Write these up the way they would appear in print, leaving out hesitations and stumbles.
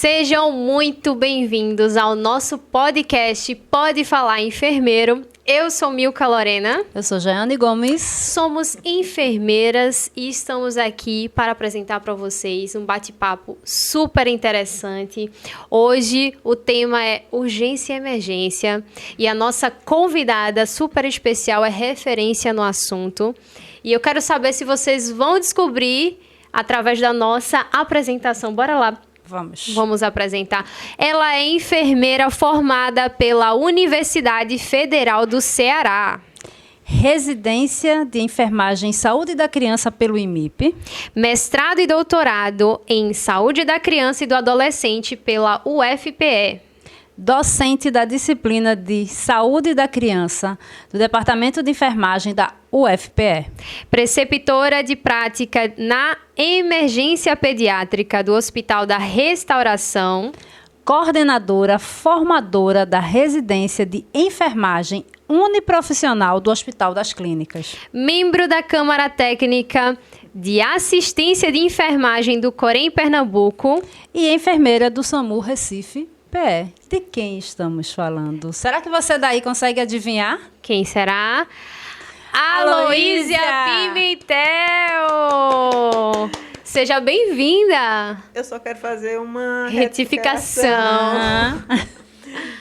Sejam muito bem-vindos ao nosso podcast Pode Falar Enfermeiro. Eu sou Milka Lorena. Eu sou Jaiane Gomes. Somos enfermeiras e estamos aqui para apresentar para vocês um bate-papo super interessante. Hoje o tema é urgência e emergência e a nossa convidada super especial é referência no assunto. E eu quero saber se vocês vão descobrir através da nossa apresentação. Bora lá. Vamos apresentar. Ela é enfermeira formada pela Universidade Federal do Ceará. Residência de Enfermagem em Saúde da Criança pelo IMIP. Mestrado e doutorado em Saúde da Criança e do Adolescente pela UFPE. Docente da disciplina de Saúde da Criança do Departamento de Enfermagem da UFPE. Preceptora de prática na Emergência Pediátrica do Hospital da Restauração. Coordenadora formadora da Residência de Enfermagem Uniprofissional do Hospital das Clínicas. Membro da Câmara Técnica de Assistência de Enfermagem do Corém Pernambuco. E enfermeira do SAMU Recife PE. De quem estamos falando? Será que você daí consegue adivinhar? Quem será? Aloísia Pimentel! Seja bem-vinda! Eu só quero fazer uma retificação.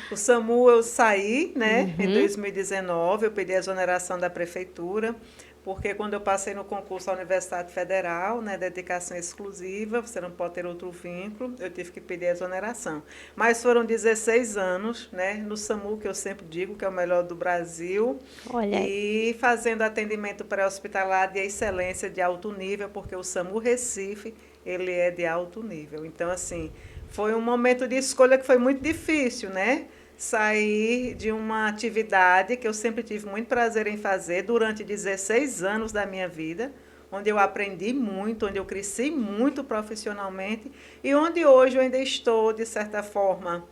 O SAMU eu saí, né, em 2019, eu pedi a exoneração da prefeitura, porque quando eu passei no concurso da Universidade Federal, né, dedicação exclusiva, você não pode ter outro vínculo, eu tive que pedir a exoneração. Mas foram 16 anos, né, no SAMU, que eu sempre digo que é o melhor do Brasil. Olha aí. E fazendo atendimento pré-hospitalar de excelência de alto nível, porque o SAMU Recife, ele é de alto nível. Então, assim, foi um momento de escolha que foi muito difícil, né? Sair de uma atividade que eu sempre tive muito prazer em fazer durante 16 anos da minha vida, onde eu aprendi muito, onde eu cresci muito profissionalmente e onde hoje eu ainda estou, de certa forma,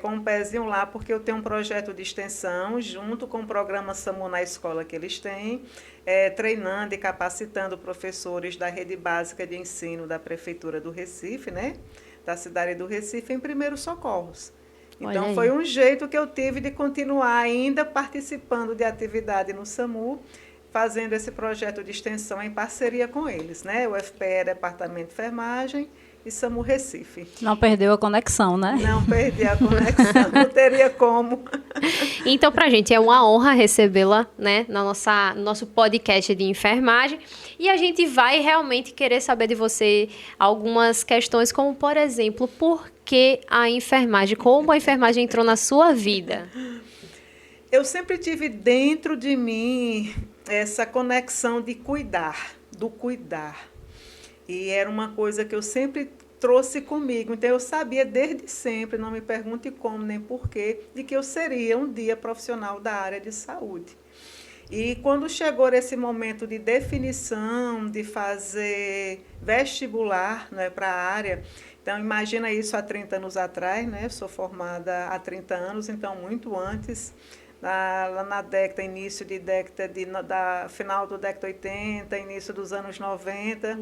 com um pezinho lá, porque eu tenho um projeto de extensão junto com o programa SAMU na escola que eles têm, treinando e capacitando professores da rede básica de ensino da Prefeitura do Recife, né? Da cidade do Recife, em primeiros socorros. Então, foi um jeito que eu tive de continuar ainda participando de atividade no SAMU, fazendo esse projeto de extensão em parceria com eles, né? O UFPE, Departamento de Enfermagem, e SAMU Recife. Não perdeu a conexão, né? Não perdi a conexão, não teria como. Então, para a gente é uma honra recebê-la, né, no nosso podcast de enfermagem. E a gente vai realmente querer saber de você algumas questões, como, por exemplo, por que a enfermagem, como a enfermagem entrou na sua vida? Eu sempre tive dentro de mim essa conexão de cuidar, do cuidar. E era uma coisa que eu sempre trouxe comigo. Então, eu sabia desde sempre, não me pergunte como nem porquê, de que eu seria um dia profissional da área de saúde. E quando chegou esse momento de definição, de fazer vestibular, né, para a área, então imagina isso há 30 anos atrás, né? Eu sou formada há 30 anos, então muito antes, lá na década, início de década, final do década 80, início dos anos 90,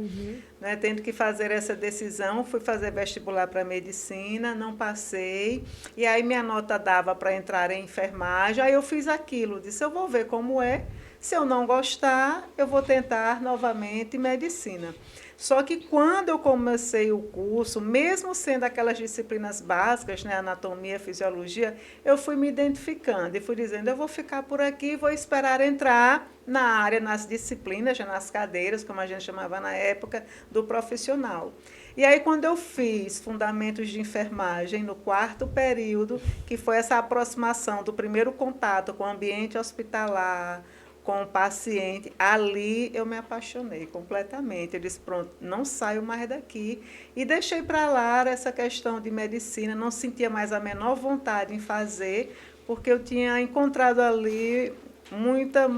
né, tendo que fazer essa decisão, fui fazer vestibular para medicina, não passei, e aí minha nota dava para entrar em enfermagem, aí eu fiz aquilo, disse, eu vou ver como é, se eu não gostar, eu vou tentar novamente medicina. Só que quando eu comecei o curso, mesmo sendo aquelas disciplinas básicas, né, anatomia, fisiologia, eu fui me identificando e fui dizendo, eu vou ficar por aqui, vou esperar entrar na área, nas disciplinas, já nas cadeiras, como a gente chamava na época, do profissional. E aí, quando eu fiz fundamentos de enfermagem no 4º período, que foi essa aproximação do primeiro contato com o ambiente hospitalar, com o paciente, ali eu me apaixonei completamente. Eu disse, pronto, não saio mais daqui. E deixei para lá essa questão de medicina, não sentia mais a menor vontade em fazer, porque eu tinha encontrado ali muita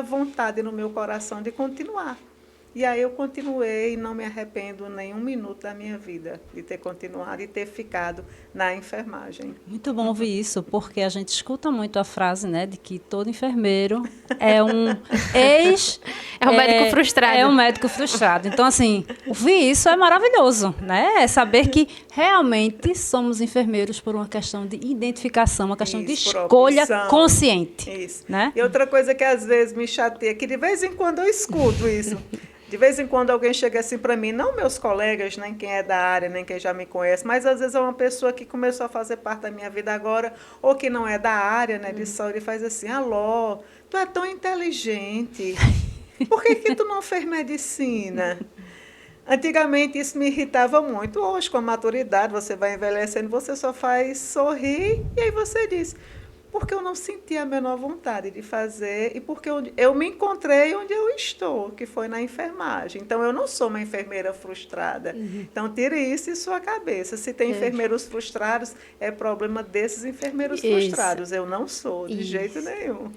vontade no meu coração de continuar. E aí eu continuei e não me arrependo nem um minuto da minha vida de ter continuado e ter ficado na enfermagem. Muito bom ouvir isso, porque a gente escuta muito a frase, né, de que todo enfermeiro é um É um médico frustrado. É um médico frustrado. Então, assim, ouvir isso é maravilhoso, né? É saber que realmente somos enfermeiros por uma questão de identificação, uma questão de escolha consciente. Isso. Né? E outra coisa que às vezes me chateia, que de vez em quando eu escuto isso. De vez em quando alguém chega assim para mim, não meus colegas, nem quem é da área, nem quem já me conhece, mas às vezes é uma pessoa que começou a fazer parte da minha vida agora, ou que não é da área, né, de saúde, e faz assim, alô, tu é tão inteligente, por que tu não fez medicina? Antigamente isso me irritava muito. Hoje, com a maturidade, você vai envelhecendo, você só faz sorrir, e aí você diz, porque eu não senti a menor vontade de fazer e porque eu me encontrei onde eu estou, que foi na enfermagem. Então, eu não sou uma enfermeira frustrada. Então, tire isso em sua cabeça. Se tem enfermeiros frustrados, é problema desses enfermeiros frustrados. Eu não sou, de jeito nenhum.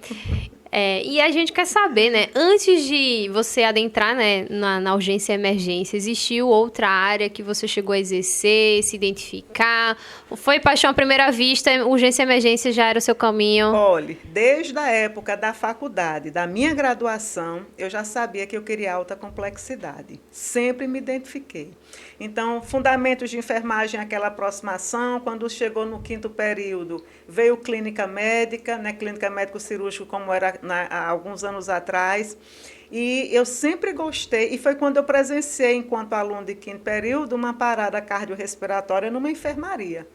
E a gente quer saber, né? Antes de você adentrar, né, na urgência e emergência, existiu outra área que você chegou a exercer, se identificar? Foi paixão à primeira vista, urgência e emergência já era o seu caminho? Olha, desde a época da faculdade, da minha graduação, eu já sabia que eu queria alta complexidade. Sempre me identifiquei. Então, fundamentos de enfermagem, aquela aproximação, quando chegou no 5º período, veio clínica médica, né, clínica médico-cirúrgico, como era há alguns anos atrás, e eu sempre gostei, e foi quando eu presenciei, enquanto aluno de 5º período, uma parada cardiorrespiratória numa enfermaria.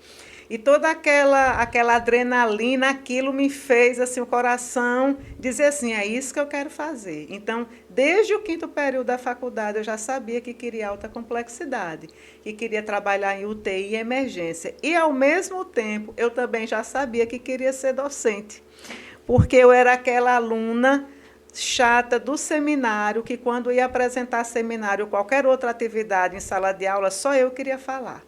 E toda aquela adrenalina, aquilo me fez assim, o coração dizer assim, é isso que eu quero fazer. Então, desde o 5º período da faculdade, eu já sabia que queria alta complexidade, que queria trabalhar em UTI e emergência. E, ao mesmo tempo, eu também já sabia que queria ser docente, porque eu era aquela aluna chata do seminário, que quando ia apresentar seminário ou qualquer outra atividade em sala de aula, só eu queria falar.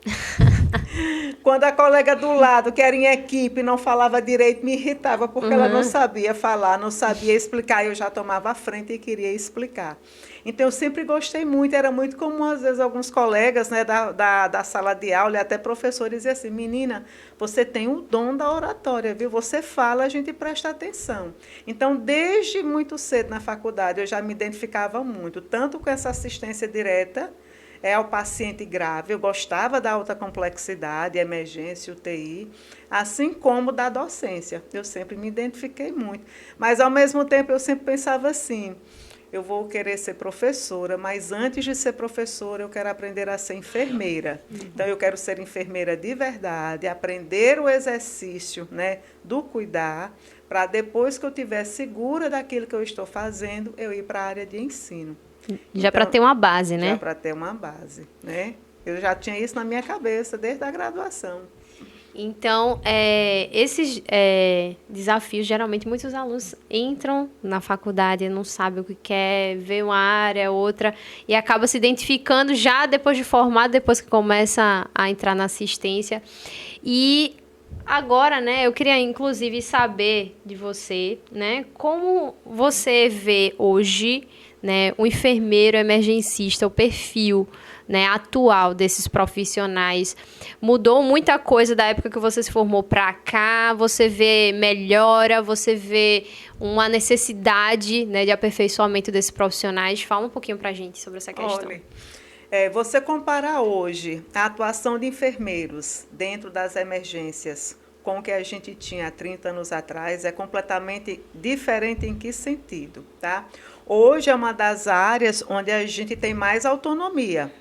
Quando a colega do lado, que era em equipe, não falava direito, me irritava, porque ela não sabia falar, não sabia explicar, eu já tomava a frente e queria explicar. Então, eu sempre gostei muito, era muito comum, às vezes, alguns colegas, né, da sala de aula, e até professores diziam assim, menina, você tem o dom da oratória, viu? Você fala, a gente presta atenção. Então, desde muito cedo na faculdade, eu já me identificava muito, tanto com essa assistência direta, ao paciente grave. Eu gostava da alta complexidade, emergência, UTI, assim como da docência. Eu sempre me identifiquei muito. Mas, ao mesmo tempo, eu sempre pensava assim, eu vou querer ser professora, mas antes de ser professora, eu quero aprender a ser enfermeira. Então, eu quero ser enfermeira de verdade, aprender o exercício, né, do cuidar, para depois que eu estiver segura daquilo que eu estou fazendo, eu ir para a área de ensino. Já então, para ter uma base, né? Já para ter uma base, né? Eu já tinha isso na minha cabeça desde a graduação. Então, esses desafios, geralmente muitos alunos entram na faculdade, não sabem o que quer, vê uma área, outra, e acaba se identificando já depois de formado, depois que começa a entrar na assistência. E agora, né, eu queria inclusive saber de você, né, como você vê hoje, né, o enfermeiro emergencista, o perfil, né, atual desses profissionais. Mudou muita coisa da época que você se formou para cá? Você vê melhora? Você vê uma necessidade, né, de aperfeiçoamento desses profissionais? Fala um pouquinho para a gente sobre essa questão. Olha, você comparar hoje a atuação de enfermeiros dentro das emergências com o que a gente tinha há 30 anos atrás é completamente diferente. Em que sentido, tá? Hoje é uma das áreas onde a gente tem mais autonomia.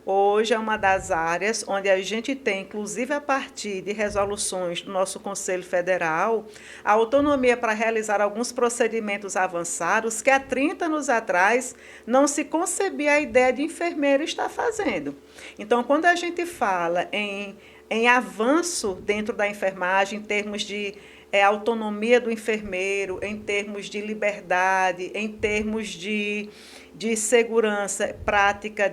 Hoje é uma das áreas onde a gente tem, inclusive a partir de resoluções do nosso Conselho Federal, a autonomia para realizar alguns procedimentos avançados que há 30 anos atrás não se concebia a ideia de enfermeiro estar fazendo. Então, quando a gente fala em avanço dentro da enfermagem, em termos de autonomia do enfermeiro, em termos de liberdade, em termos de de segurança, prática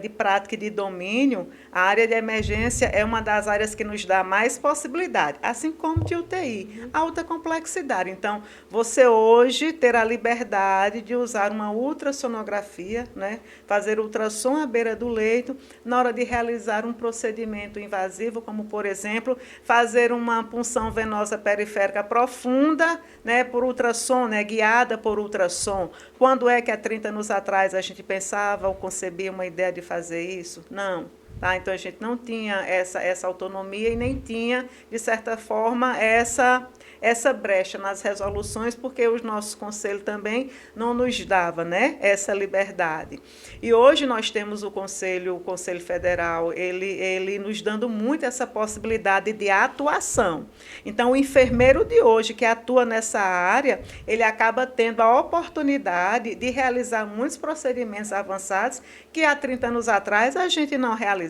e de domínio, a área de emergência é uma das áreas que nos dá mais possibilidade, assim como de UTI, alta complexidade. Então, você hoje terá liberdade de usar uma ultrassonografia, né, fazer ultrassom à beira do leito, na hora de realizar um procedimento invasivo, como, por exemplo, fazer uma punção venosa periférica profunda, né, por ultrassom, né, guiada por ultrassom. Quando é que há 30 anos atrás a gente pensava ou concebia uma ideia de fazer isso? Não. Tá? Então, a gente não tinha essa autonomia e nem tinha, de certa forma, essa brecha nas resoluções, porque os nossos conselhos também não nos dava, né, essa liberdade. E hoje nós temos o Conselho Federal, ele nos dando muito essa possibilidade de atuação. Então, o enfermeiro de hoje que atua nessa área, ele acaba tendo a oportunidade de realizar muitos procedimentos avançados que há 30 anos atrás a gente não realizava.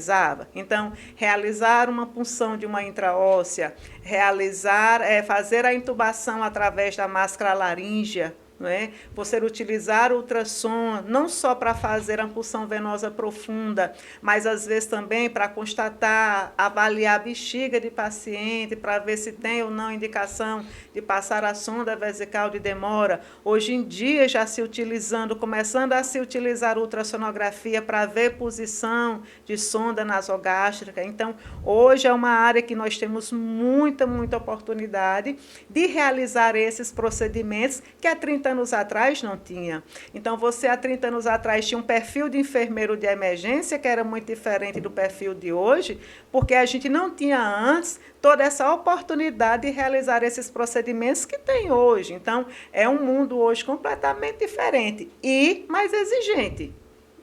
Então, realizar uma punção de uma intraóssea, fazer a intubação através da máscara laríngea, não é? Você utilizar o ultrassom não só para fazer a punção venosa profunda, mas às vezes também para constatar, avaliar a bexiga de paciente, para ver se tem ou não indicação de passar a sonda vesical de demora. Hoje em dia já começando a se utilizar ultrassonografia para ver posição de sonda nasogástrica. Então, hoje é uma área que nós temos muita oportunidade de realizar esses procedimentos que há 30 anos atrás não tinha. Então, você há 30 anos atrás tinha um perfil de enfermeiro de emergência que era muito diferente do perfil de hoje, porque a gente não tinha antes toda essa oportunidade de realizar esses procedimentos que tem hoje. Então, é um mundo hoje completamente diferente e mais exigente.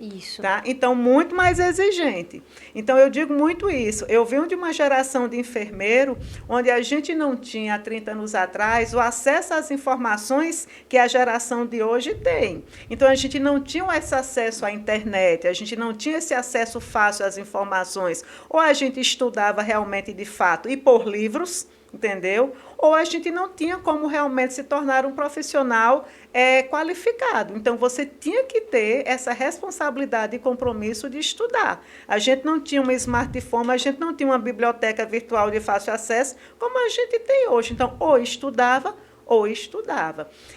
Isso. Tá? Então, muito mais exigente. Então, eu digo muito isso. Eu venho de uma geração de enfermeiro onde a gente não tinha, há 30 anos atrás, o acesso às informações que a geração de hoje tem. Então, a gente não tinha esse acesso à internet, a gente não tinha esse acesso fácil às informações. Ou a gente estudava realmente de fato e por livros, entendeu? Ou a gente não tinha como realmente se tornar um profissional qualificado. Então, você tinha que ter essa responsabilidade e compromisso de estudar. A gente não tinha uma smartphone, a gente não tinha uma biblioteca virtual de fácil acesso, como a gente tem hoje. Então, ou estudava.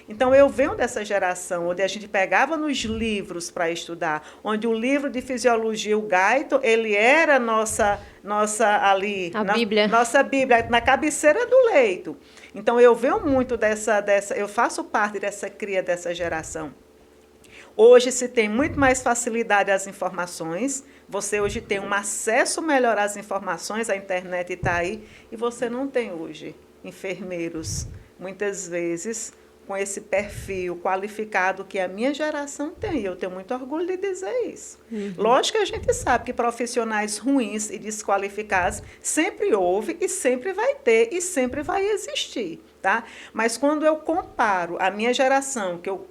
Então, eu venho dessa geração onde a gente pegava nos livros para estudar, onde o livro de fisiologia, o Guyton, ele era nossa Bíblia. Nossa Bíblia, na cabeceira do leito. Então, eu venho muito eu faço parte dessa cria dessa geração. Hoje se tem muito mais facilidade às informações, você hoje tem um acesso melhor às informações, a internet está aí, e você não tem hoje enfermeiros, muitas vezes, com esse perfil qualificado que a minha geração tem. Eu tenho muito orgulho de dizer isso. Lógico que a gente sabe que profissionais ruins e desqualificados sempre houve e sempre vai ter e sempre vai existir. Tá? Mas quando eu comparo a minha geração, que eu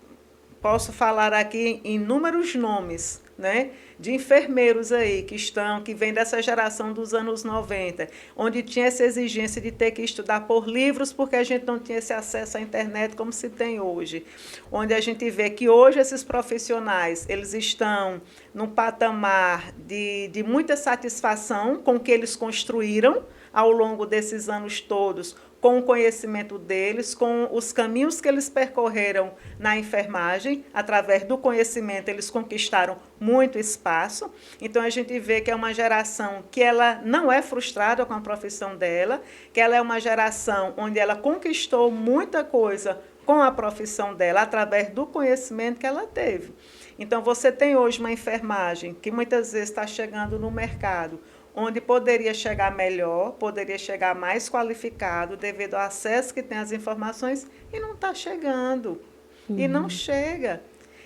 posso falar aqui em inúmeros nomes, né, de enfermeiros aí que vêm dessa geração dos anos 90, onde tinha essa exigência de ter que estudar por livros, porque a gente não tinha esse acesso à internet como se tem hoje. Onde a gente vê que hoje esses profissionais, eles estão num patamar de muita satisfação com o que eles construíram ao longo desses anos todos, com o conhecimento deles, com os caminhos que eles percorreram na enfermagem, através do conhecimento eles conquistaram muito espaço. Então, a gente vê que é uma geração que ela não é frustrada com a profissão dela, que ela é uma geração onde ela conquistou muita coisa com a profissão dela, através do conhecimento que ela teve. Então, você tem hoje uma enfermagem que muitas vezes está chegando no mercado, onde poderia chegar melhor, poderia chegar mais qualificado, devido ao acesso que tem às informações, e não está chegando. E não chega.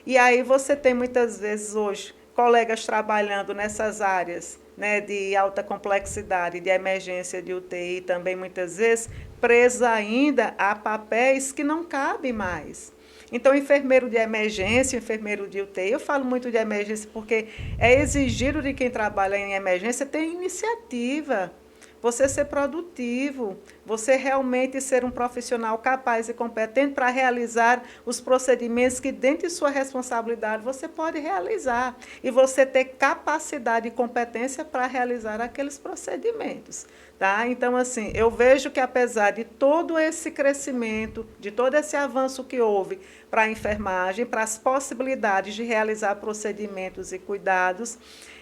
E aí você tem, muitas vezes, hoje, colegas trabalhando nessas áreas, né, de alta complexidade, de emergência, de UTI, também, muitas vezes, presos ainda a papéis que não cabem mais. Então, enfermeiro de emergência, enfermeiro de UTI, eu falo muito de emergência porque é exigido de quem trabalha em emergência ter iniciativa, você ser produtivo, você realmente ser um profissional capaz e competente para realizar os procedimentos que, dentro de sua responsabilidade, você pode realizar. E você ter capacidade e competência para realizar aqueles procedimentos. Tá? Então, assim, eu vejo que, apesar de todo esse crescimento, de todo esse avanço que houve para a enfermagem, para as possibilidades de realizar procedimentos e cuidados,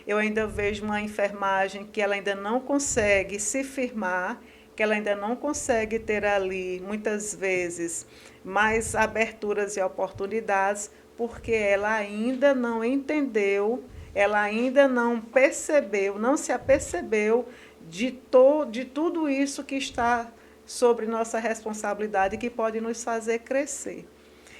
eu ainda vejo uma enfermagem que ela ainda não consegue se firmar, que ela ainda não consegue ter ali, muitas vezes, mais aberturas e oportunidades, porque ela ainda não entendeu, ela ainda não percebeu, não se apercebeu de tudo isso que está sobre nossa responsabilidade e que pode nos fazer crescer.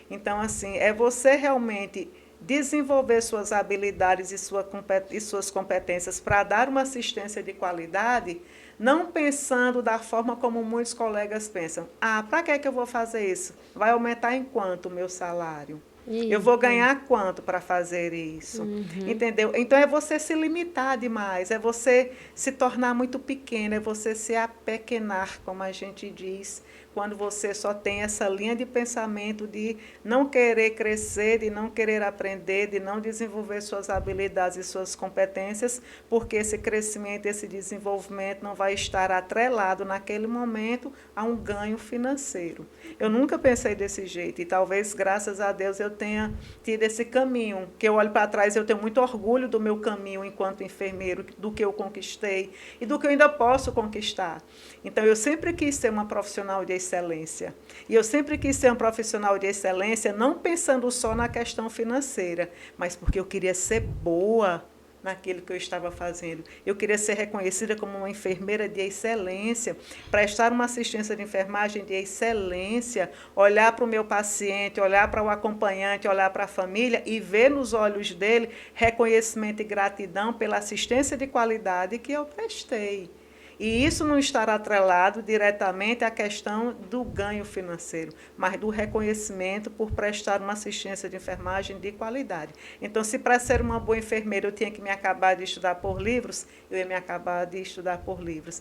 Então, assim, é você realmente desenvolver suas habilidades e suas competências para dar uma assistência de qualidade, não pensando da forma como muitos colegas pensam. Para que eu vou fazer isso? Vai aumentar em quanto o meu salário? Eu vou ganhar quanto para fazer isso? Entendeu? Então, é você se limitar demais, é você se tornar muito pequeno, é você se apequenar, como a gente diz, quando você só tem essa linha de pensamento de não querer crescer, de não querer aprender, de não desenvolver suas habilidades e suas competências, porque esse crescimento, esse desenvolvimento não vai estar atrelado naquele momento a um ganho financeiro. Eu nunca pensei desse jeito e talvez, graças a Deus, eu tenha tido esse caminho, que eu olho para trás e eu tenho muito orgulho do meu caminho enquanto enfermeiro, do que eu conquistei e do que eu ainda posso conquistar. Então, eu sempre quis ser uma profissional de excelência. E eu sempre quis ser um profissional de excelência, não pensando só na questão financeira, mas porque eu queria ser boa naquilo que eu estava fazendo. Eu queria ser reconhecida como uma enfermeira de excelência, prestar uma assistência de enfermagem de excelência, olhar para o meu paciente, olhar para o acompanhante, olhar para a família e ver nos olhos dele reconhecimento e gratidão pela assistência de qualidade que eu prestei. E isso não estará atrelado diretamente à questão do ganho financeiro, mas do reconhecimento por prestar uma assistência de enfermagem de qualidade. Então, se para ser uma boa enfermeira eu tinha que me acabar de estudar por livros, eu ia me acabar de estudar por livros.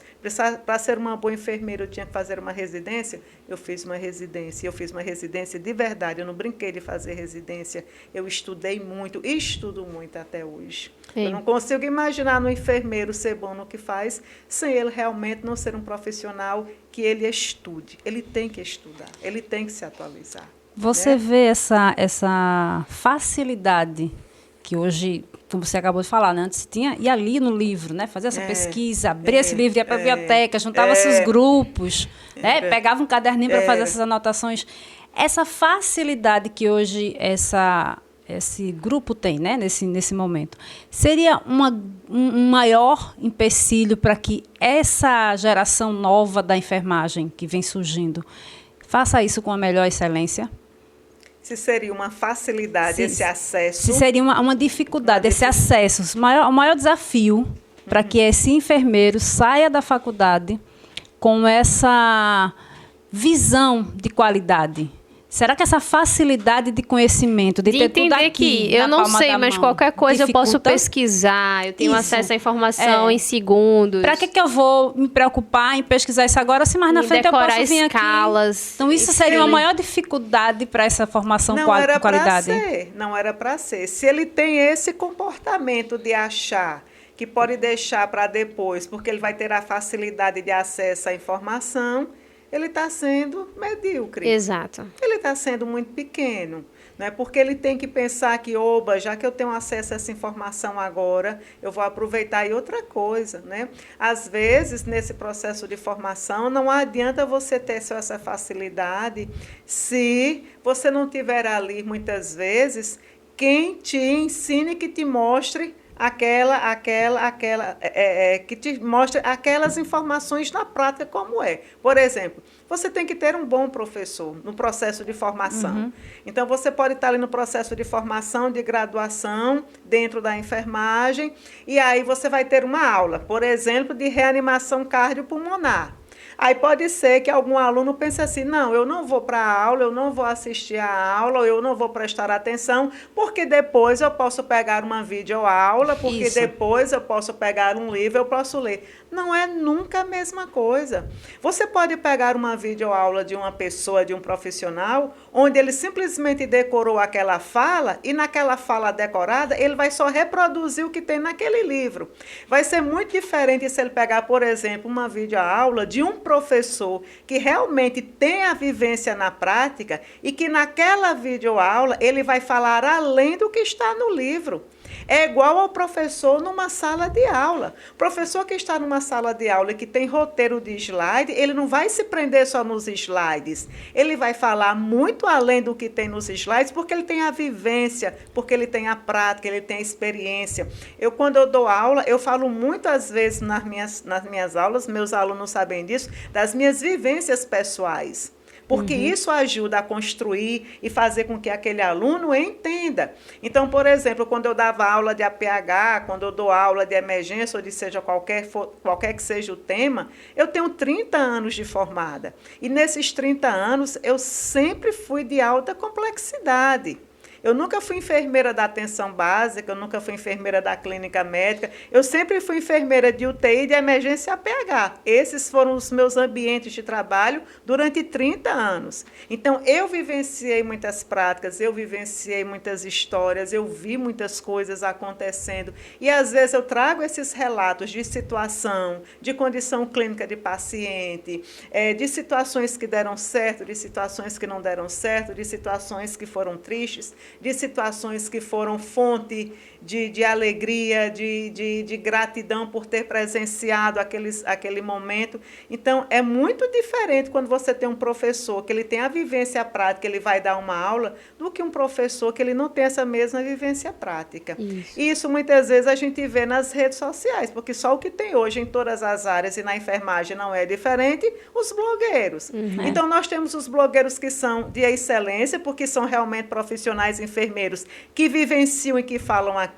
Para ser uma boa enfermeira eu tinha que fazer uma residência, eu fiz uma residência. Eu fiz uma residência de verdade, eu não brinquei de fazer residência. Eu estudei muito e estudo muito até hoje. Sim. Eu não consigo imaginar no enfermeiro ser bom no que faz sem ele realmente não ser um profissional que ele estude. Ele tem que estudar, ele tem que se atualizar. Você vê essa facilidade que hoje, como você acabou de falar, né? Antes tinha, ia ali no livro, né? Fazer essa pesquisa, abrir esse livro, ia para a biblioteca, juntava esses grupos, né? Pegava um caderninho para fazer essas anotações. Essa facilidade que hoje esse grupo tem, né, nesse momento, seria um maior empecilho para que essa geração nova da enfermagem que vem surgindo faça isso com a melhor excelência? Se seria uma facilidade esse acesso? Se seria uma dificuldade, esse acesso. O maior desafio para que esse enfermeiro saia da faculdade com essa visão de qualidade. Será que essa facilidade de conhecimento, de ter tudo aqui que eu não sei, mas qualquer coisa eu posso pesquisar, eu tenho acesso à informação em segundos. Para que eu vou me preocupar em pesquisar isso agora, se mais na frente eu posso vir escalas, aqui? Então, isso seria uma maior dificuldade para essa formação com qualidade. Não era para ser. Se ele tem esse comportamento de achar que pode deixar para depois, porque ele vai ter a facilidade de acesso à informação, ele está sendo medíocre. Exato. Ele está sendo muito pequeno, né? Porque ele tem que pensar que, já que eu tenho acesso a essa informação agora, eu vou aproveitar. E outra coisa, né? Às vezes, nesse processo de formação, não adianta você ter só essa facilidade se você não tiver ali, muitas vezes, quem te ensine, que te mostre que te mostre aquelas informações na prática como é. Por exemplo, você tem que ter um bom professor no processo de formação. Então, você pode estar ali no processo de formação, de graduação, dentro da enfermagem, e aí você vai ter uma aula, por exemplo, de reanimação cardiopulmonar. Aí pode ser que algum aluno pense assim, não, eu não vou para a aula, eu não vou assistir a aula, eu não vou prestar atenção, porque depois eu posso pegar uma videoaula, porque depois eu posso pegar um livro, eu posso ler. Não é nunca a mesma coisa. Você pode pegar uma videoaula de uma pessoa, de um profissional, onde ele simplesmente decorou aquela fala, e naquela fala decorada, ele vai só reproduzir o que tem naquele livro. Vai ser muito diferente se ele pegar, por exemplo, uma videoaula de um professor que realmente tem a vivência na prática e que naquela videoaula ele vai falar além do que está no livro. É igual ao professor numa sala de aula. O professor que está numa sala de aula e que tem roteiro de slide, ele não vai se prender só nos slides. Ele vai falar muito além do que tem nos slides, porque ele tem a vivência, porque ele tem a prática, ele tem a experiência. Quando eu dou aula, eu falo muitas vezes nas minhas aulas, meus alunos sabem disso, das minhas vivências pessoais. Porque isso ajuda a construir e fazer com que aquele aluno entenda. Então, por exemplo, quando eu dava aula de APH, quando eu dou aula de emergência, ou de seja qualquer que seja o tema, eu tenho 30 anos de formada. E nesses 30 anos, eu sempre fui de alta complexidade. Eu nunca fui enfermeira da atenção básica, eu nunca fui enfermeira da clínica médica, eu sempre fui enfermeira de UTI e de emergência APH. Esses foram os meus ambientes de trabalho durante 30 anos. Então, eu vivenciei muitas práticas, eu vivenciei muitas histórias, eu vi muitas coisas acontecendo. E, às vezes, eu trago esses relatos de situação, de condição clínica de paciente, de situações que deram certo, de situações que não deram certo, de situações que foram tristes, de situações que foram fonte de alegria, de gratidão por ter presenciado aquele momento. Então, é muito diferente quando você tem um professor que ele tem a vivência prática, ele vai dar uma aula, do que um professor que ele não tem essa mesma vivência prática. Isso muitas vezes a gente vê nas redes sociais, porque só o que tem hoje em todas as áreas e na enfermagem não é diferente, os blogueiros. Então, nós temos os blogueiros que são de excelência, porque são realmente profissionais enfermeiros que vivenciam e que falam aquilo,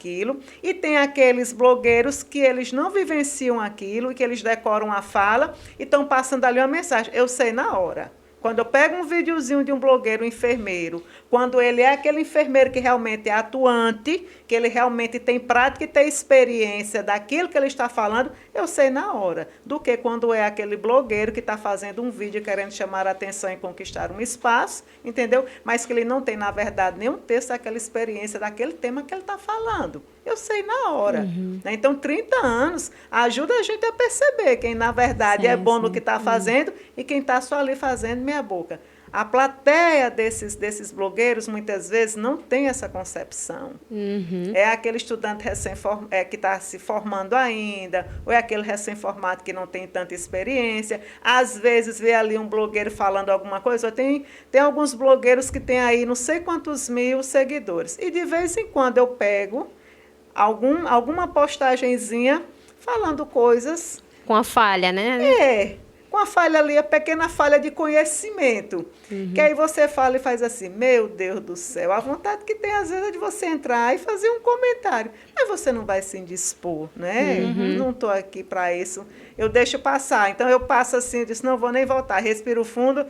e tem aqueles blogueiros que eles não vivenciam aquilo e que eles decoram a fala e estão passando ali uma mensagem. Eu sei na hora. Quando eu pego um videozinho de um blogueiro enfermeiro, quando ele é aquele enfermeiro que realmente é atuante, que ele realmente tem prática e tem experiência daquilo que ele está falando, eu sei na hora. Do que quando é aquele blogueiro que está fazendo um vídeo querendo chamar a atenção e conquistar um espaço, entendeu? Mas que ele não tem, na verdade, nenhum texto daquela experiência, daquele tema que ele está falando. Eu sei na hora. Né? Então, 30 anos ajuda a gente a perceber quem, na verdade, é bom no que está fazendo e quem está só ali fazendo meia boca. A plateia desses blogueiros, muitas vezes, não tem essa concepção. É aquele estudante que está se formando ainda, ou é aquele recém-formado que não tem tanta experiência. Às vezes, vê ali um blogueiro falando alguma coisa. Tem alguns blogueiros que têm aí não sei quantos mil seguidores. E, de vez em quando, eu pego alguma postagenzinha falando coisas... Com a falha, né? Com a falha ali, a pequena falha de conhecimento. Que aí você fala e faz assim, meu Deus do céu, a vontade que tem às vezes é de você entrar e fazer um comentário. Mas você não vai se indispor, né? Não estou aqui para isso. Eu deixo passar. Então, eu passo assim, eu disse, não vou nem voltar. Respiro fundo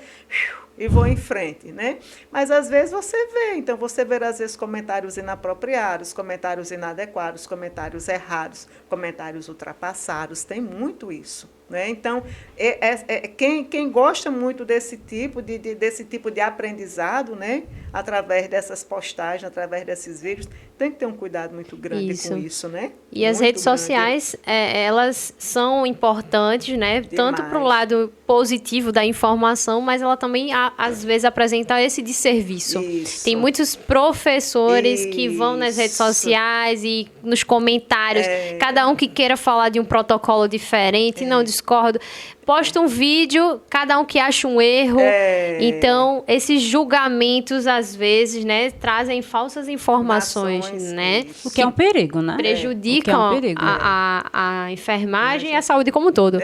e vou em frente, né? Mas, às vezes, você vê. Então, você vê, às vezes, comentários inapropriados, comentários inadequados, comentários errados, comentários ultrapassados. Tem muito isso. Né? Então, quem gosta muito desse tipo de aprendizado, né? Através dessas postagens, através desses vídeos, tem que ter um cuidado muito grande com isso, né? E as redes sociais, elas são importantes, né? Demais. Tanto para o lado positivo da informação, mas ela também, às vezes, apresenta esse desserviço. Isso. Tem muitos professores que vão nas redes sociais e nos comentários, cada um que queira falar de um protocolo diferente, não discordo, posta um vídeo, cada um que acha um erro. Então, esses julgamentos, às vezes, né, trazem falsas informações, né? O que é um perigo, né? Prejudicam a enfermagem e a saúde como um todo.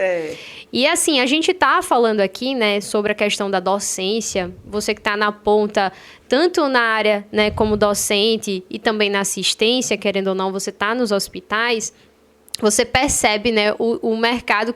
E, assim, a gente está falando aqui, né, sobre a questão da docência. Você que está na ponta, tanto na área, né, como docente e também na assistência, querendo ou não, você está nos hospitais. você percebe, né, o mercado,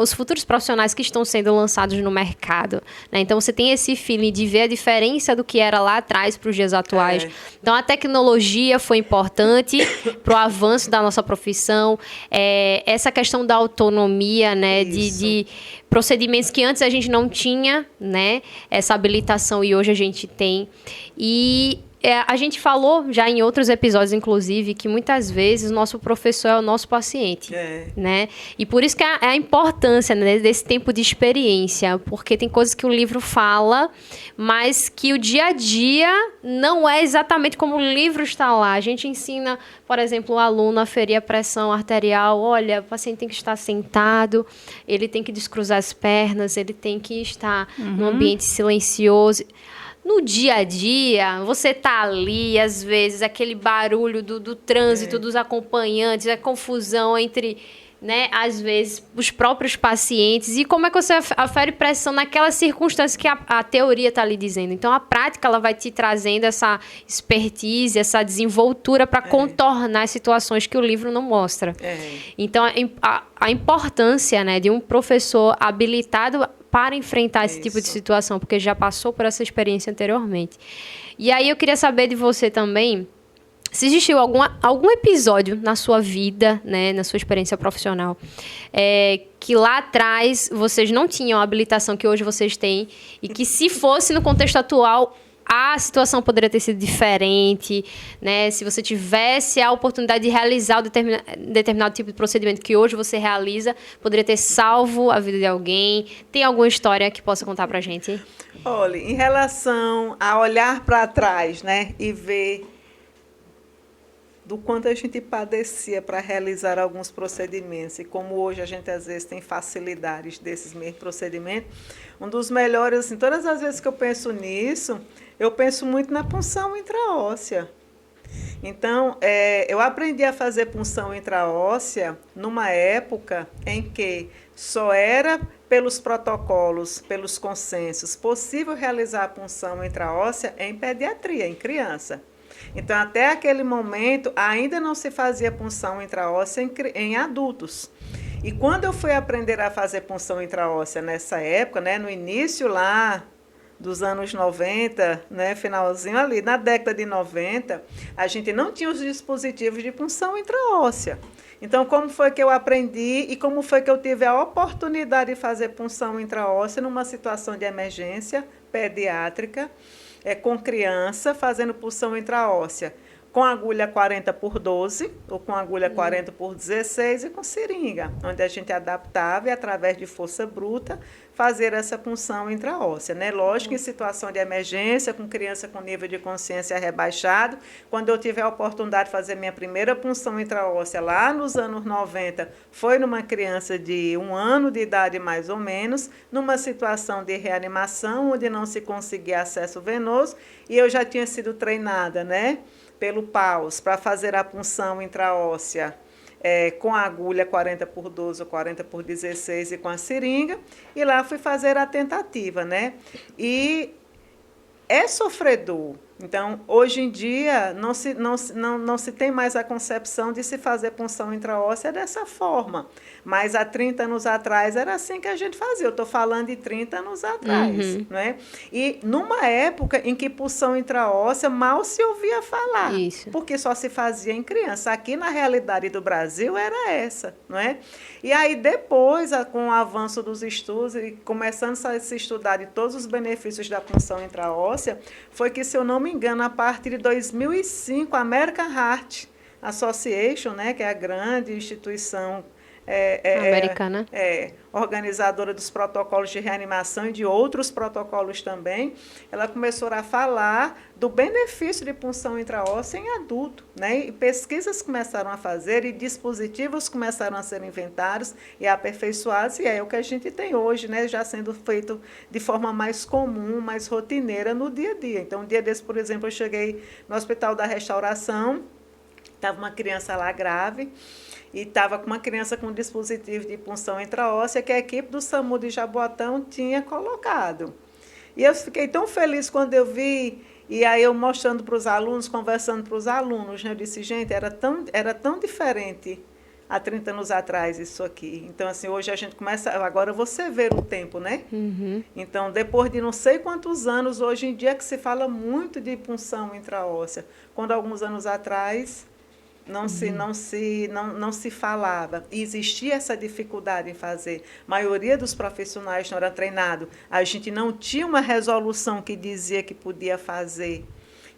os futuros profissionais que estão sendo lançados no mercado, né? Então, você tem esse feeling de ver a diferença do que era lá atrás para os dias atuais. Então, a tecnologia foi importante para o avanço da nossa profissão. Essa questão da autonomia, né, de procedimentos que antes a gente não tinha, né, essa habilitação e hoje a gente tem. E a gente falou já em outros episódios, inclusive, que muitas vezes o nosso professor é o nosso paciente, né? E por isso que é a importância, né, desse tempo de experiência, porque tem coisas que o livro fala, mas que o dia a dia não é exatamente como o livro está lá. A gente ensina, por exemplo, o aluno a ferir a pressão arterial. Olha, o paciente tem que estar sentado, ele tem que descruzar as pernas, ele tem que estar num ambiente silencioso. No dia a dia, você tá ali, às vezes, aquele barulho do trânsito, dos acompanhantes, a confusão entre, né, às vezes, os próprios pacientes. E como é que você afere pressão naquelas circunstâncias que a teoria está ali dizendo? Então, a prática ela vai te trazendo essa expertise, essa desenvoltura para contornar as situações que o livro não mostra. Então, a importância, né, de um professor habilitado para enfrentar esse tipo de situação, porque já passou por essa experiência anteriormente. E aí eu queria saber de você também, se existiu algum episódio na sua vida, né, na sua experiência profissional, que lá atrás vocês não tinham a habilitação que hoje vocês têm, e que se fosse no contexto atual, a situação poderia ter sido diferente, né? Se você tivesse a oportunidade de realizar o determinado tipo de procedimento que hoje você realiza, poderia ter salvo a vida de alguém. Tem alguma história que possa contar pra gente? Olha, em relação a olhar para trás, né, e ver do quanto a gente padecia para realizar alguns procedimentos e como hoje a gente às vezes tem facilidades desses mesmos procedimentos, um dos melhores, assim, todas as vezes que eu penso nisso, eu penso muito na punção intraóssea. Então, eu aprendi a fazer punção intraóssea numa época em que só era pelos protocolos, pelos consensos, possível realizar a punção intraóssea em pediatria, em criança. Então, até aquele momento, ainda não se fazia punção intraóssea em adultos. E quando eu fui aprender a fazer punção intraóssea nessa época, né, no início lá dos anos 90, né, finalzinho ali, na década de 90, a gente não tinha os dispositivos de punção intraóssea. Então, como foi que eu aprendi e como foi que eu tive a oportunidade de fazer punção intraóssea numa situação de emergência pediátrica, com criança, fazendo punção intraóssea, com agulha 40x12, ou com agulha 40x16 e com seringa, onde a gente adaptava e, através de força bruta, fazer essa punção intraóssea, né? Lógico, em situação de emergência, com criança com nível de consciência rebaixado, quando eu tive a oportunidade de fazer minha primeira punção intraóssea lá nos anos 90, foi numa criança de 1 ano de idade mais ou menos, numa situação de reanimação, onde não se conseguia acesso venoso, e eu já tinha sido treinada, né, pelo PAUS, para fazer a punção intraóssea com a agulha 40x12 ou 40x16 e com a seringa, e lá fui fazer a tentativa, né? E é sofredor. Então, hoje em dia, não se tem mais a concepção de se fazer punção intraóssea dessa forma. Mas há 30 anos atrás era assim que a gente fazia. Eu estou falando de 30 anos atrás. Né? E numa época em que punção intraóssea mal se ouvia falar. Isso. Porque só se fazia em criança. Aqui, na realidade do Brasil, era essa. Não é? E aí, depois, com o avanço dos estudos e começando a se estudar de todos os benefícios da punção intraóssea, foi que, se eu não me engano, a partir de 2005, a American Heart Association, né, que é a grande instituição americana, organizadora dos protocolos de reanimação e de outros protocolos também, ela começou a falar do benefício de punção intraóssea em adulto, né? E pesquisas começaram a fazer e dispositivos começaram a ser inventados e aperfeiçoados, e é o que a gente tem hoje, né? Já sendo feito de forma mais comum, mais rotineira no dia a dia. Então, um dia desse, por exemplo, eu cheguei no Hospital da Restauração, estava uma criança lá grave, e estava com uma criança com um dispositivo de punção intraóssea que a equipe do SAMU de Jaboatão tinha colocado. E eu fiquei tão feliz quando eu vi, e aí eu mostrando para os alunos, conversando para os alunos, né? Eu disse, gente, era tão diferente há 30 anos atrás isso aqui. Então, assim, hoje a gente começa... Agora você vê o tempo, né? Uhum. Então, depois de não sei quantos anos, hoje em dia que se fala muito de punção intraóssea. Quando alguns anos atrás não se falava. E existia essa dificuldade em fazer. A maioria dos profissionais não era treinado. A gente não tinha uma resolução que dizia que podia fazer.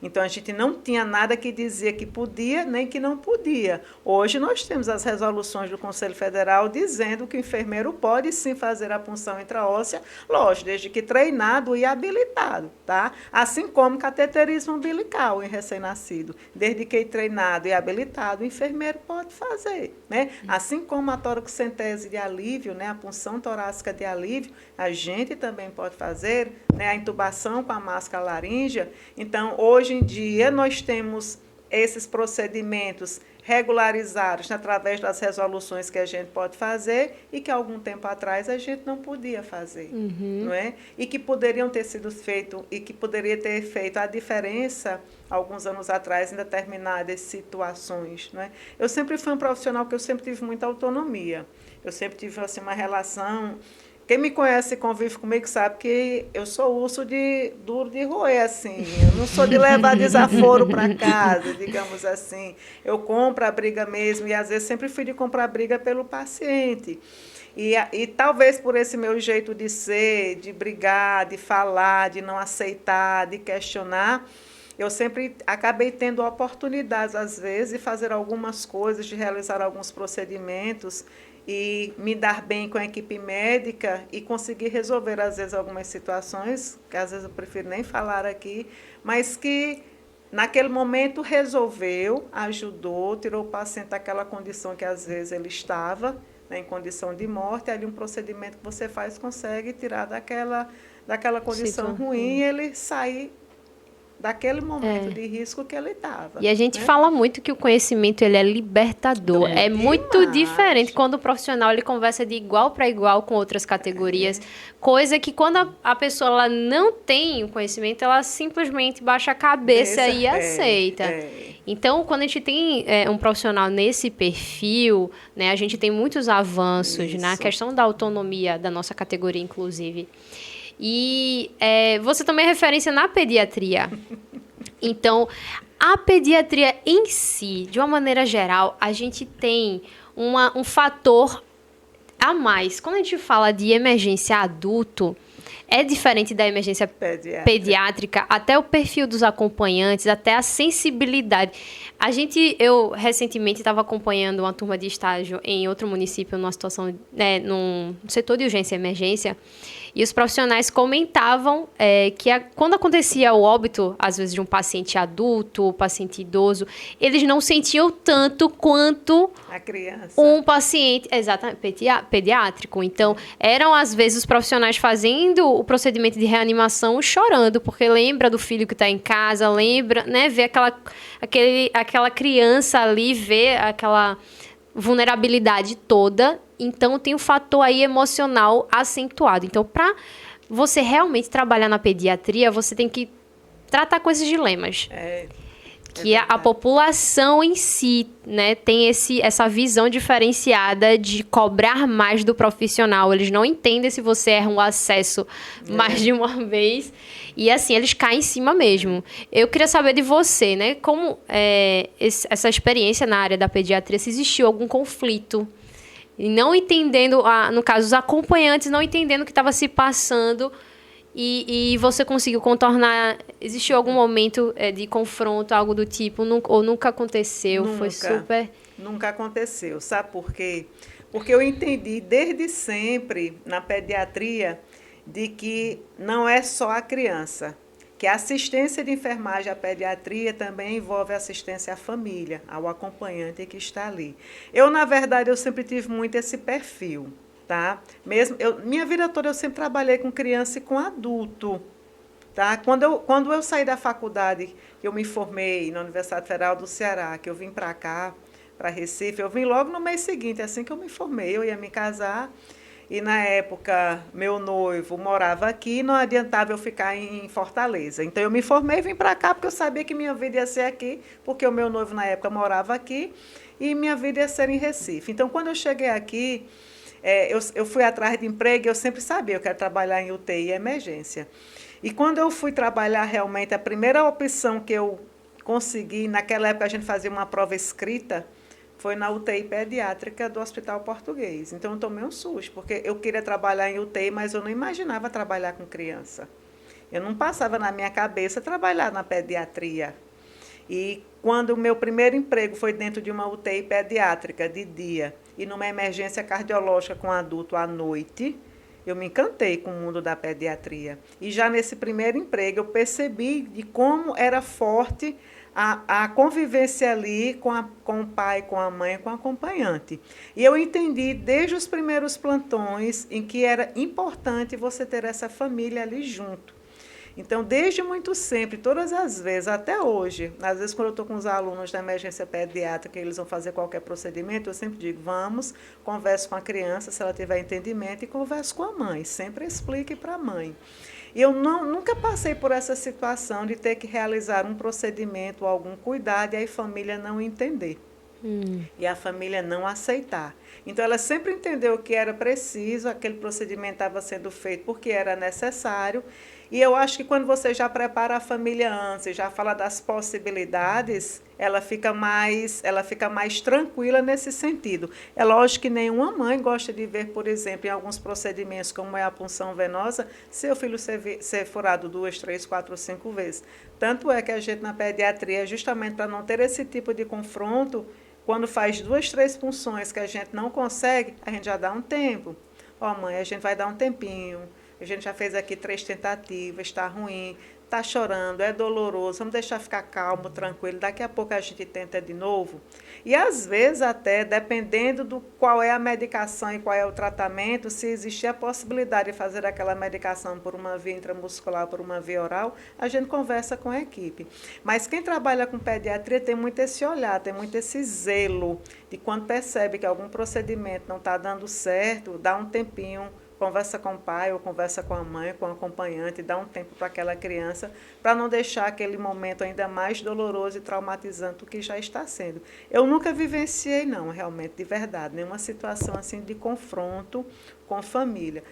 Então, a gente não tinha nada que dizia que podia, nem que não podia. Hoje, nós temos as resoluções do Conselho Federal dizendo que o enfermeiro pode, sim, fazer a punção intraóssea, lógico, desde que treinado e habilitado, tá? Assim como cateterismo umbilical em recém-nascido. Desde que treinado e habilitado, o enfermeiro pode fazer, né? Assim como a toracocentese de alívio, né? A punção torácica de alívio, a gente também pode fazer, né? A intubação com a máscara laríngea. Então, hoje em dia, nós temos esses procedimentos regularizados através das resoluções que a gente pode fazer e que, algum tempo atrás, a gente não podia fazer. Não é? E que poderiam ter sido feitos, e que poderia ter feito a diferença, alguns anos atrás, em determinadas situações. Não é? Eu sempre fui um profissional que eu sempre tive muita autonomia. Eu sempre tive assim, uma relação... Quem me conhece e convive comigo sabe que eu sou urso duro de roer, assim. Eu não sou de levar desaforo para casa, digamos assim. Eu compro a briga mesmo e, às vezes, sempre fui de comprar briga pelo paciente. E talvez por esse meu jeito de ser, de brigar, de falar, de não aceitar, de questionar, eu sempre acabei tendo oportunidades, às vezes, de fazer algumas coisas, de realizar alguns procedimentos e me dar bem com a equipe médica e conseguir resolver, às vezes, algumas situações, que às vezes eu prefiro nem falar aqui, mas que naquele momento resolveu, ajudou, tirou o paciente daquela condição que às vezes ele estava, né, em condição de morte, ali um procedimento que você faz consegue tirar daquela condição ruim e ele sair daquele momento de risco que ele estava. E a gente fala muito que o conhecimento ele é libertador. É muito diferente quando o profissional ele conversa de igual para igual com outras categorias. Coisa que quando a pessoa ela não tem o conhecimento, ela simplesmente baixa a cabeça e aceita. Então, quando a gente tem um profissional nesse perfil, né, a gente tem muitos avanços na questão da autonomia da nossa categoria, inclusive. E você também é referência na pediatria. Então, a pediatria em si, de uma maneira geral, a gente tem um fator a mais. Quando a gente fala de emergência adulto, é diferente da emergência pediátrica, até o perfil dos acompanhantes, até a sensibilidade. Eu recentemente estava acompanhando uma turma de estágio em outro município, numa situação, num setor de urgência e emergência, e os profissionais comentavam que quando acontecia o óbito, às vezes, de um paciente adulto, paciente idoso, eles não sentiam tanto quanto a criança. Um paciente, exatamente, pediátrico. Então, eram, às vezes, os profissionais fazendo o procedimento de reanimação chorando, porque lembra do filho que está em casa, lembra, né, vê aquela criança ali, vê aquela vulnerabilidade toda. Então, tem um fator aí emocional acentuado. Então, para você realmente trabalhar na pediatria, você tem que tratar com esses dilemas. Que a população em si, né, tem essa visão diferenciada de cobrar mais do profissional. Eles não entendem se você erra um acesso mais de uma vez. E, assim, eles caem em cima mesmo. Eu queria saber de você, né, como essa experiência na área da pediatria, se existiu algum conflito. E não entendendo, no caso, os acompanhantes não entendendo o que estava se passando e você conseguiu contornar. Existiu algum momento de confronto, algo do tipo, ou nunca aconteceu? Foi super... Nunca aconteceu. Sabe por quê? Porque eu entendi desde sempre na pediatria de que não é só a criança, que a assistência de enfermagem à pediatria também envolve assistência à família, ao acompanhante que está ali. Na verdade, eu sempre tive muito esse perfil, tá? Minha vida toda eu sempre trabalhei com criança e com adulto, tá? Quando eu saí da faculdade, eu me formei na Universidade Federal do Ceará, que eu vim para cá, para Recife, eu vim logo no mês seguinte, assim que eu me formei, eu ia me casar. e na época meu noivo morava aqui, não adiantava eu ficar em Fortaleza. Então eu me formei e vim para cá porque eu sabia que minha vida ia ser aqui, porque o meu noivo na época morava aqui e minha vida ia ser em Recife. Então quando eu cheguei aqui, eu fui atrás de emprego e eu sempre sabia, eu quero trabalhar em UTI e emergência. E quando eu fui trabalhar realmente, a primeira opção que eu consegui, naquela época a gente fazia uma prova escrita, foi na UTI pediátrica do Hospital Português. Então eu tomei um susto, porque eu queria trabalhar em UTI, mas eu não imaginava trabalhar com criança. Eu não passava na minha cabeça trabalhar na pediatria. E quando o meu primeiro emprego foi dentro de uma UTI pediátrica de dia e numa emergência cardiológica com adulto à noite, eu me encantei com o mundo da pediatria. E já nesse primeiro emprego eu percebi de como era forte a convivência ali com o pai, com a mãe, com o acompanhante. E eu entendi desde os primeiros plantões em que era importante você ter essa família ali junto. Então, desde muito sempre, todas as vezes, até hoje, às vezes quando eu estou com os alunos da emergência pediátrica, eles vão fazer qualquer procedimento, eu sempre digo, vamos, converse com a criança, se ela tiver entendimento, e converse com a mãe, sempre explique para a mãe. E eu nunca passei por essa situação de ter que realizar um procedimento ou algum cuidado e a família não entender. E a família não aceitar. Então, ela sempre entendeu que era preciso, aquele procedimento estava sendo feito porque era necessário. E eu acho que quando você já prepara a família antes, já fala das possibilidades, ela fica mais tranquila nesse sentido. É lógico que nenhuma mãe gosta de ver, por exemplo, em alguns procedimentos, como é a punção venosa, seu filho ser furado 2, 3, 4, 5 vezes. Tanto é que a gente na pediatria, justamente para não ter esse tipo de confronto, quando faz 2, 3 punções que a gente não consegue, a gente já dá um tempo. Ó, mãe, a gente vai dar um tempinho. A gente já fez aqui 3 tentativas, está ruim, está chorando, é doloroso, vamos deixar ficar calmo, tranquilo, daqui a pouco a gente tenta de novo. E às vezes até, dependendo do qual é a medicação e qual é o tratamento, se existir a possibilidade de fazer aquela medicação por uma via intramuscular, por uma via oral, a gente conversa com a equipe. Mas quem trabalha com pediatria tem muito esse olhar, tem muito esse zelo de quando percebe que algum procedimento não está dando certo, dá um tempinho, conversa com o pai ou conversa com a mãe, com o acompanhante, dá um tempo para aquela criança, para não deixar aquele momento ainda mais doloroso e traumatizante do que já está sendo. Eu nunca vivenciei, não, realmente, de verdade, nenhuma situação assim de confronto com família.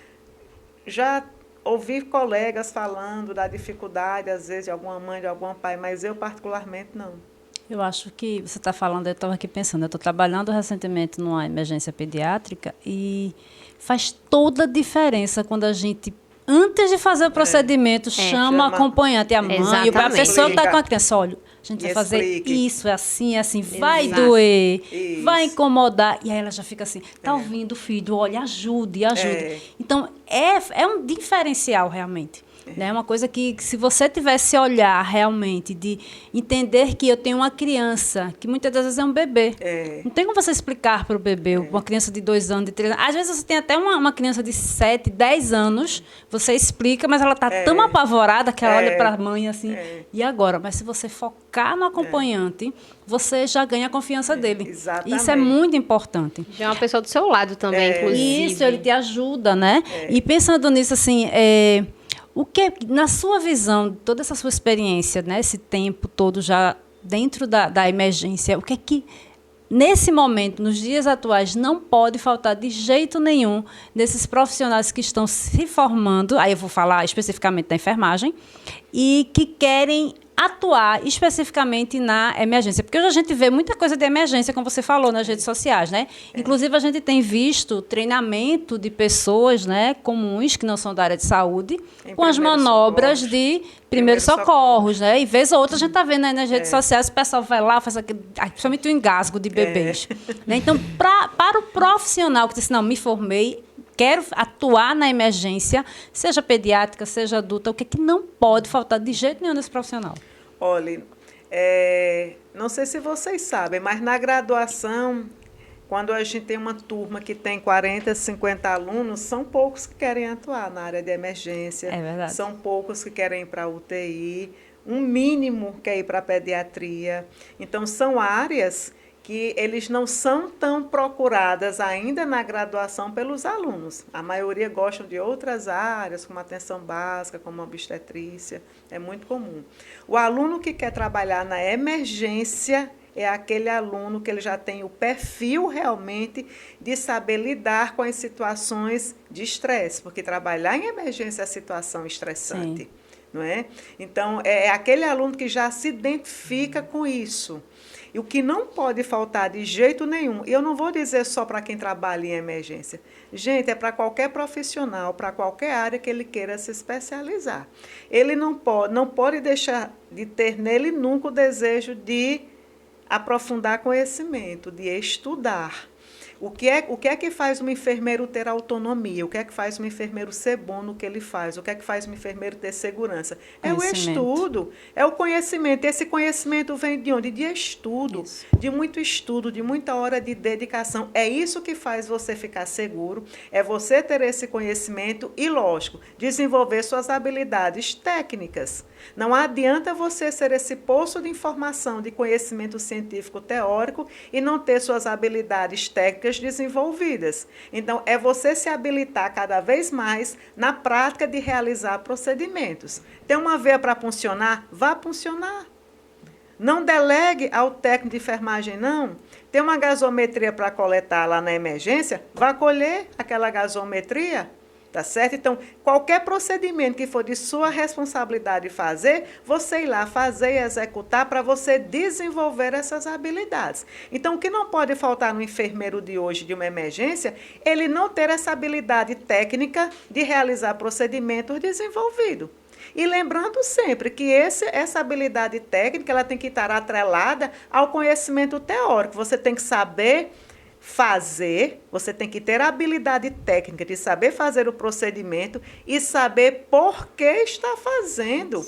Já ouvi colegas falando da dificuldade, às vezes, de alguma mãe, de algum pai, mas eu, particularmente, não. Eu acho que você está falando, eu estava aqui pensando, eu estou trabalhando recentemente numa emergência pediátrica e faz toda a diferença quando a gente, antes de fazer o procedimento, chama o acompanhante, a mãe, e a pessoa que está com a criança, olha, a gente vai fazer isso, é assim, vai doer, vai incomodar. E aí ela já fica assim, está ouvindo, filho, olha, ajude. Então, é um diferencial realmente. É uma coisa que se você tivesse olhar realmente, de entender que eu tenho uma criança, que muitas das vezes é um bebê. Não tem como você explicar para o bebê, uma criança de 2 anos, de 3 anos. Às vezes você tem até uma criança de 7, 10 anos, você explica, mas ela está tão apavorada que ela olha para a mãe assim, e agora? Mas se você focar no acompanhante, você já ganha a confiança dele. Exatamente. Isso é muito importante. Já é uma pessoa do seu lado também, inclusive. Isso, ele te ajuda, né? E pensando nisso, assim, o que, na sua visão, toda essa sua experiência, né, esse tempo todo já dentro da emergência, o que é que, nesse momento, nos dias atuais, não pode faltar de jeito nenhum desses profissionais que estão se formando, aí eu vou falar especificamente da enfermagem, e que querem atuar especificamente na emergência? Porque hoje a gente vê muita coisa de emergência, como você falou, nas redes sociais, né? Inclusive, a gente tem visto treinamento de pessoas, né, comuns, que não são da área de saúde, com as manobras de primeiros socorros, né? E vez ou outra a gente está vendo aí nas redes sociais, o pessoal vai lá, faz aquele, principalmente o engasgo de bebês. Né? Então, para o profissional que diz, não, me formei, quero atuar na emergência, seja pediátrica, seja adulta, o que é que não pode faltar de jeito nenhum nesse profissional? Olha, não sei se vocês sabem, mas na graduação, quando a gente tem uma turma que tem 40, 50 alunos, são poucos que querem atuar na área de emergência. É verdade. São poucos que querem ir para a UTI, um mínimo quer ir para a pediatria. Então, são áreas que eles não são tão procuradas ainda na graduação pelos alunos. A maioria gostam de outras áreas, como atenção básica, como obstetrícia, é muito comum. O aluno que quer trabalhar na emergência é aquele aluno que ele já tem o perfil realmente de saber lidar com as situações de estresse, porque trabalhar em emergência é situação estressante, não é? Então, é aquele aluno que já se identifica com isso. E o que não pode faltar de jeito nenhum, e eu não vou dizer só para quem trabalha em emergência, gente, é para qualquer profissional, para qualquer área que ele queira se especializar. Ele não pode deixar de ter nele nunca o desejo de aprofundar conhecimento, de estudar. O que é que faz um enfermeiro ter autonomia? O que é que faz um enfermeiro ser bom no que ele faz? O que é que faz um enfermeiro ter segurança? É o estudo, é o conhecimento. Esse conhecimento vem de onde? De estudo, de muito estudo, de muita hora de dedicação. É isso que faz você ficar seguro, é você ter esse conhecimento e, lógico, desenvolver suas habilidades técnicas. Não adianta você ser esse poço de informação, de conhecimento científico teórico e não ter suas habilidades técnicas desenvolvidas. Então, é você se habilitar cada vez mais na prática de realizar procedimentos. Tem uma veia para puncionar? Vá puncionar. Não delegue ao técnico de enfermagem, não. Tem uma gasometria para coletar lá na emergência? Vá colher aquela gasometria. Tá certo? Então, qualquer procedimento que for de sua responsabilidade fazer, você ir lá fazer e executar para você desenvolver essas habilidades. Então, o que não pode faltar no enfermeiro de hoje, de uma emergência, ele não ter essa habilidade técnica de realizar procedimentos desenvolvidos. E lembrando sempre que essa habilidade técnica ela tem que estar atrelada ao conhecimento teórico. Você tem que saber fazer, você tem que ter a habilidade técnica de saber fazer o procedimento e saber por que está fazendo.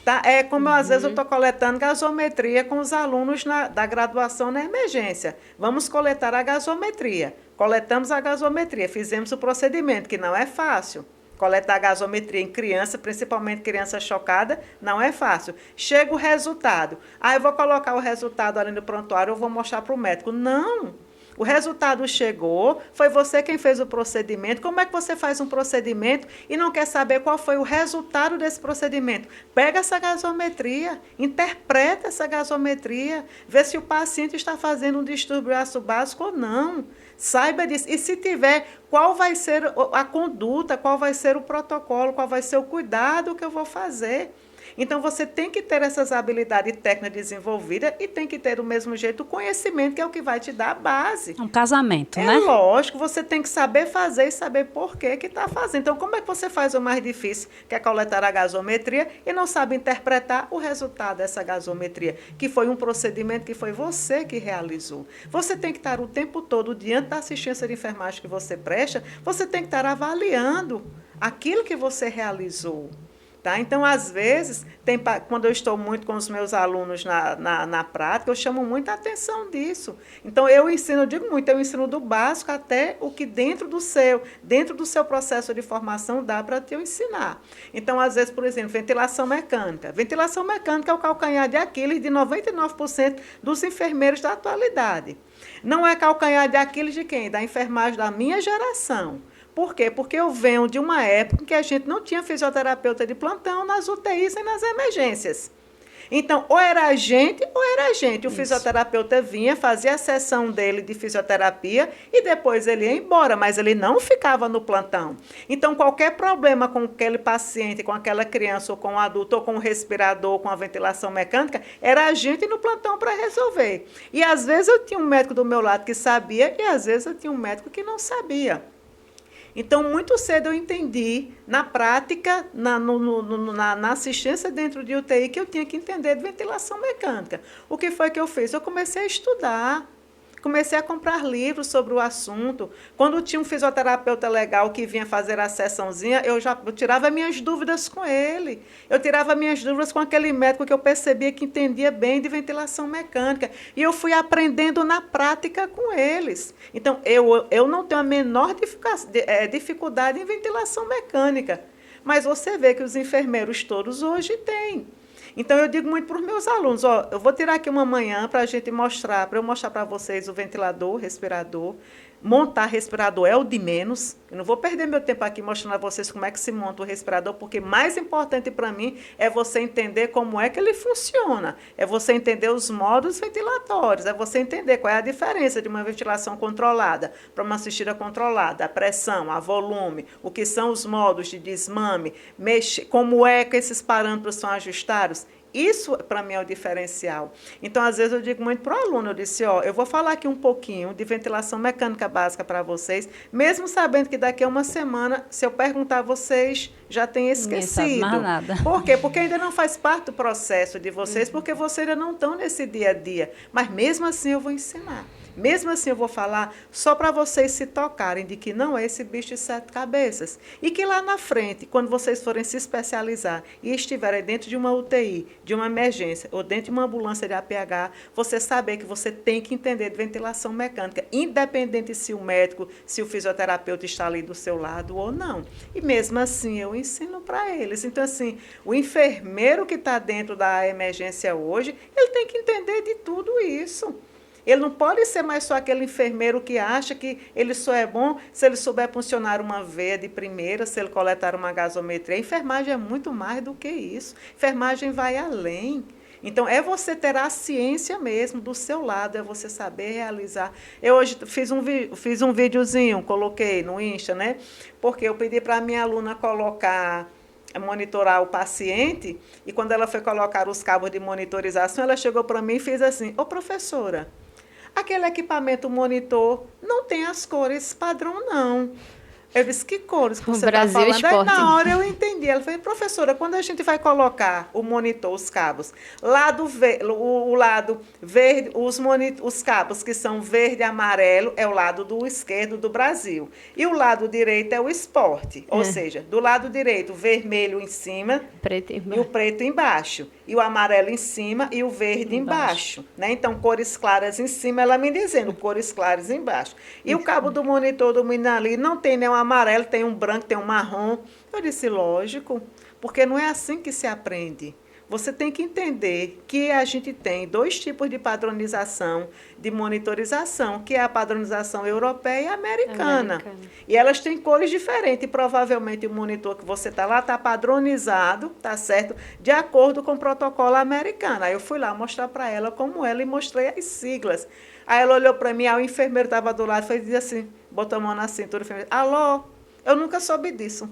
Tá? É como às vezes eu estou coletando gasometria com os alunos da graduação na emergência. Vamos coletar a gasometria. Coletamos a gasometria, fizemos o procedimento, que não é fácil. Coletar gasometria em criança, principalmente criança chocada, não é fácil. Chega o resultado. Eu vou colocar o resultado ali no prontuário, eu vou mostrar para o médico. Não! O resultado chegou, foi você quem fez o procedimento. Como é que você faz um procedimento e não quer saber qual foi o resultado desse procedimento? Pega essa gasometria, interpreta essa gasometria, vê se o paciente está fazendo um distúrbio ácido básico ou não. Saiba disso. E se tiver, qual vai ser a conduta, qual vai ser o protocolo, qual vai ser o cuidado que eu vou fazer. Então, você tem que ter essas habilidades técnicas desenvolvidas e tem que ter, do mesmo jeito, o conhecimento, que é o que vai te dar a base. Um casamento, né? É lógico, você tem que saber fazer e saber por que está fazendo. Então, como é que você faz o mais difícil, que é coletar a gasometria, e não sabe interpretar o resultado dessa gasometria, que foi um procedimento que foi você que realizou. Você tem que estar o tempo todo, diante da assistência de enfermagem que você presta, você tem que estar avaliando aquilo que você realizou. Tá? Então, às vezes, quando eu estou muito com os meus alunos na prática, eu chamo muita atenção disso. Então, eu digo muito, eu ensino do básico até o que dentro do seu processo de formação dá para te ensinar. Então, às vezes, por exemplo, ventilação mecânica. Ventilação mecânica é o calcanhar de Aquiles de 99% dos enfermeiros da atualidade. Não é calcanhar de Aquiles de quem? Da enfermagem da minha geração. Por quê? Porque eu venho de uma época em que a gente não tinha fisioterapeuta de plantão nas UTIs e nas emergências. Então, ou era a gente. O fisioterapeuta vinha, fazia a sessão dele de fisioterapia e depois ele ia embora, mas ele não ficava no plantão. Então, qualquer problema com aquele paciente, com aquela criança, ou com o adulto, ou com o respirador, ou com a ventilação mecânica, era a gente no plantão para resolver. E, às vezes, eu tinha um médico do meu lado que sabia e, às vezes, eu tinha um médico que não sabia. Então, muito cedo eu entendi, na prática, na assistência dentro de UTI, que eu tinha que entender de ventilação mecânica. O que foi que eu fiz? Eu comecei a estudar, comecei a comprar livros sobre o assunto. Quando tinha um fisioterapeuta legal que vinha fazer a sessãozinha, eu tirava minhas dúvidas com ele. Eu tirava minhas dúvidas com aquele médico que eu percebia que entendia bem de ventilação mecânica. E eu fui aprendendo na prática com eles. Então, eu não tenho a menor dificuldade em ventilação mecânica. Mas você vê que os enfermeiros todos hoje têm. Então, eu digo muito para os meus alunos, ó, eu vou tirar aqui uma manhã para a gente mostrar, para eu mostrar para vocês o ventilador, o respirador. Montar respirador é o de menos. Eu não vou perder meu tempo aqui mostrando a vocês como é que se monta o respirador, porque mais importante para mim é você entender como é que ele funciona. É você entender os modos ventilatórios, é você entender qual é a diferença de uma ventilação controlada para uma assistida controlada, a pressão, a volume, o que são os modos de desmame, como é que esses parâmetros são ajustados. Isso, para mim, é o diferencial. Então, às vezes, eu digo muito para o aluno, eu disse, ó, eu vou falar aqui um pouquinho de ventilação mecânica básica para vocês, mesmo sabendo que daqui a uma semana, se eu perguntar a vocês, já têm esquecido. Ninguém sabe mais nada. Por quê? Porque ainda não faz parte do processo de vocês, porque vocês ainda não estão nesse dia a dia. Mas, mesmo assim, eu vou ensinar. Mesmo assim, eu vou falar só para vocês se tocarem de que não é esse bicho de 7 cabeças. E que lá na frente, quando vocês forem se especializar e estiverem dentro de uma UTI, de uma emergência, ou dentro de uma ambulância de APH, você saber que você tem que entender de ventilação mecânica, independente se o médico, se o fisioterapeuta está ali do seu lado ou não. E mesmo assim, eu ensino para eles. Então, assim, o enfermeiro que está dentro da emergência hoje, ele tem que entender de tudo isso. Ele não pode ser mais só aquele enfermeiro que acha que ele só é bom se ele souber funcionar uma veia de primeira, se ele coletar uma gasometria. A enfermagem é muito mais do que isso. A enfermagem vai além. Então, é você ter a ciência mesmo do seu lado, é você saber realizar. Eu hoje fiz um videozinho, coloquei no Insta, né? Porque eu pedi para a minha aluna monitorar o paciente, e quando ela foi colocar os cabos de monitorização, ela chegou para mim e fez assim, ô professora, aquele equipamento monitor não tem as cores padrão, não. Eu disse, que cores que você está falando? Aí, na hora eu entendi. Ela falou, professora, quando a gente vai colocar o monitor, os cabos, o lado verde, os cabos que são verde e amarelo é o lado do esquerdo do Brasil. E o lado direito é o esporte. Ou seja, do lado direito, o vermelho em cima e o preto embaixo. E o amarelo em cima e o verde embaixo. Né? Então, cores claras em cima, ela me dizendo, cores claras embaixo. E o cabo do monitor do menino ali não tem nenhum amarelo, tem um branco, tem um marrom. Eu disse, lógico, porque não é assim que se aprende. Você tem que entender que a gente tem 2 tipos de padronização, de monitorização, que é a padronização europeia e americana. E elas têm cores diferentes. E provavelmente o monitor que você está lá está padronizado, tá certo? De acordo com o protocolo americano. Aí eu fui lá mostrar para ela como ela e mostrei as siglas. Aí ela olhou para mim, aí o enfermeiro estava do lado e disse assim, botou a mão na cintura e falou, alô, eu nunca soube disso.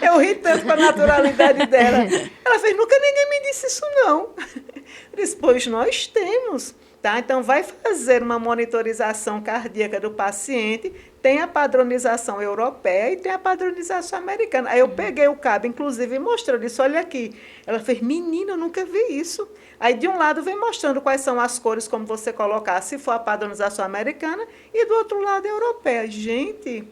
Eu ri tanto com a naturalidade dela. Ela fez, nunca ninguém me disse isso, não. Eu disse, pois nós temos. Tá? Então, vai fazer uma monitorização cardíaca do paciente, tem a padronização europeia e tem a padronização americana. Aí eu peguei o cabo, inclusive, e mostrei, eu disse, olha aqui. Ela fez, menina, eu nunca vi isso. Aí, de um lado, vem mostrando quais são as cores, como você colocar, se for a padronização americana, e do outro lado, a europeia. Gente,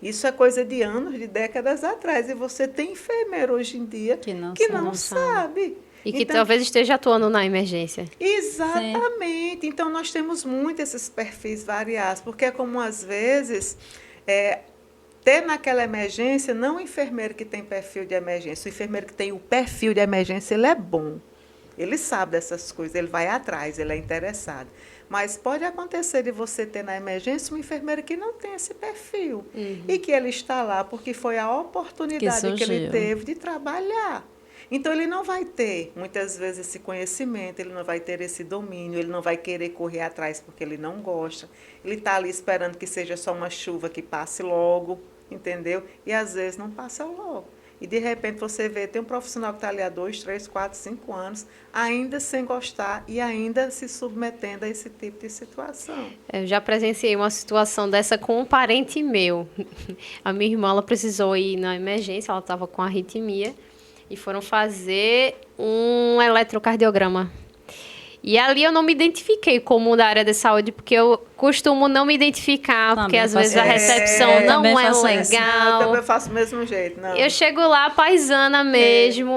isso é coisa de anos, de décadas atrás. E você tem enfermeiro hoje em dia que não sabe. E que então, talvez esteja atuando na emergência. Exatamente. Sim. Então, nós temos muito esses perfis variados, porque é como, às vezes, ter naquela emergência, não o enfermeiro que tem perfil de emergência, o enfermeiro que tem o perfil de emergência, ele é bom. Ele sabe dessas coisas, ele vai atrás, ele é interessado. Mas pode acontecer de você ter na emergência um enfermeiro que não tem esse perfil. E que ele está lá porque foi a oportunidade que ele teve de trabalhar. Então, ele não vai ter, muitas vezes, esse conhecimento, ele não vai ter esse domínio, ele não vai querer correr atrás porque ele não gosta. Ele está ali esperando que seja só uma chuva que passe logo, entendeu? E, às vezes, não passa logo. E, de repente, você vê, tem um profissional que está ali há 2, 3, 4, 5 anos, ainda sem gostar e ainda se submetendo a esse tipo de situação. Eu já presenciei uma situação dessa com um parente meu. A minha irmã, ela precisou ir na emergência, ela estava com arritmia. E foram fazer um eletrocardiograma. E ali eu não me identifiquei como da área de saúde, porque eu costumo não me identificar, também porque às vezes a recepção não é legal. Eu também faço do mesmo jeito. Não. Eu chego lá paisana mesmo,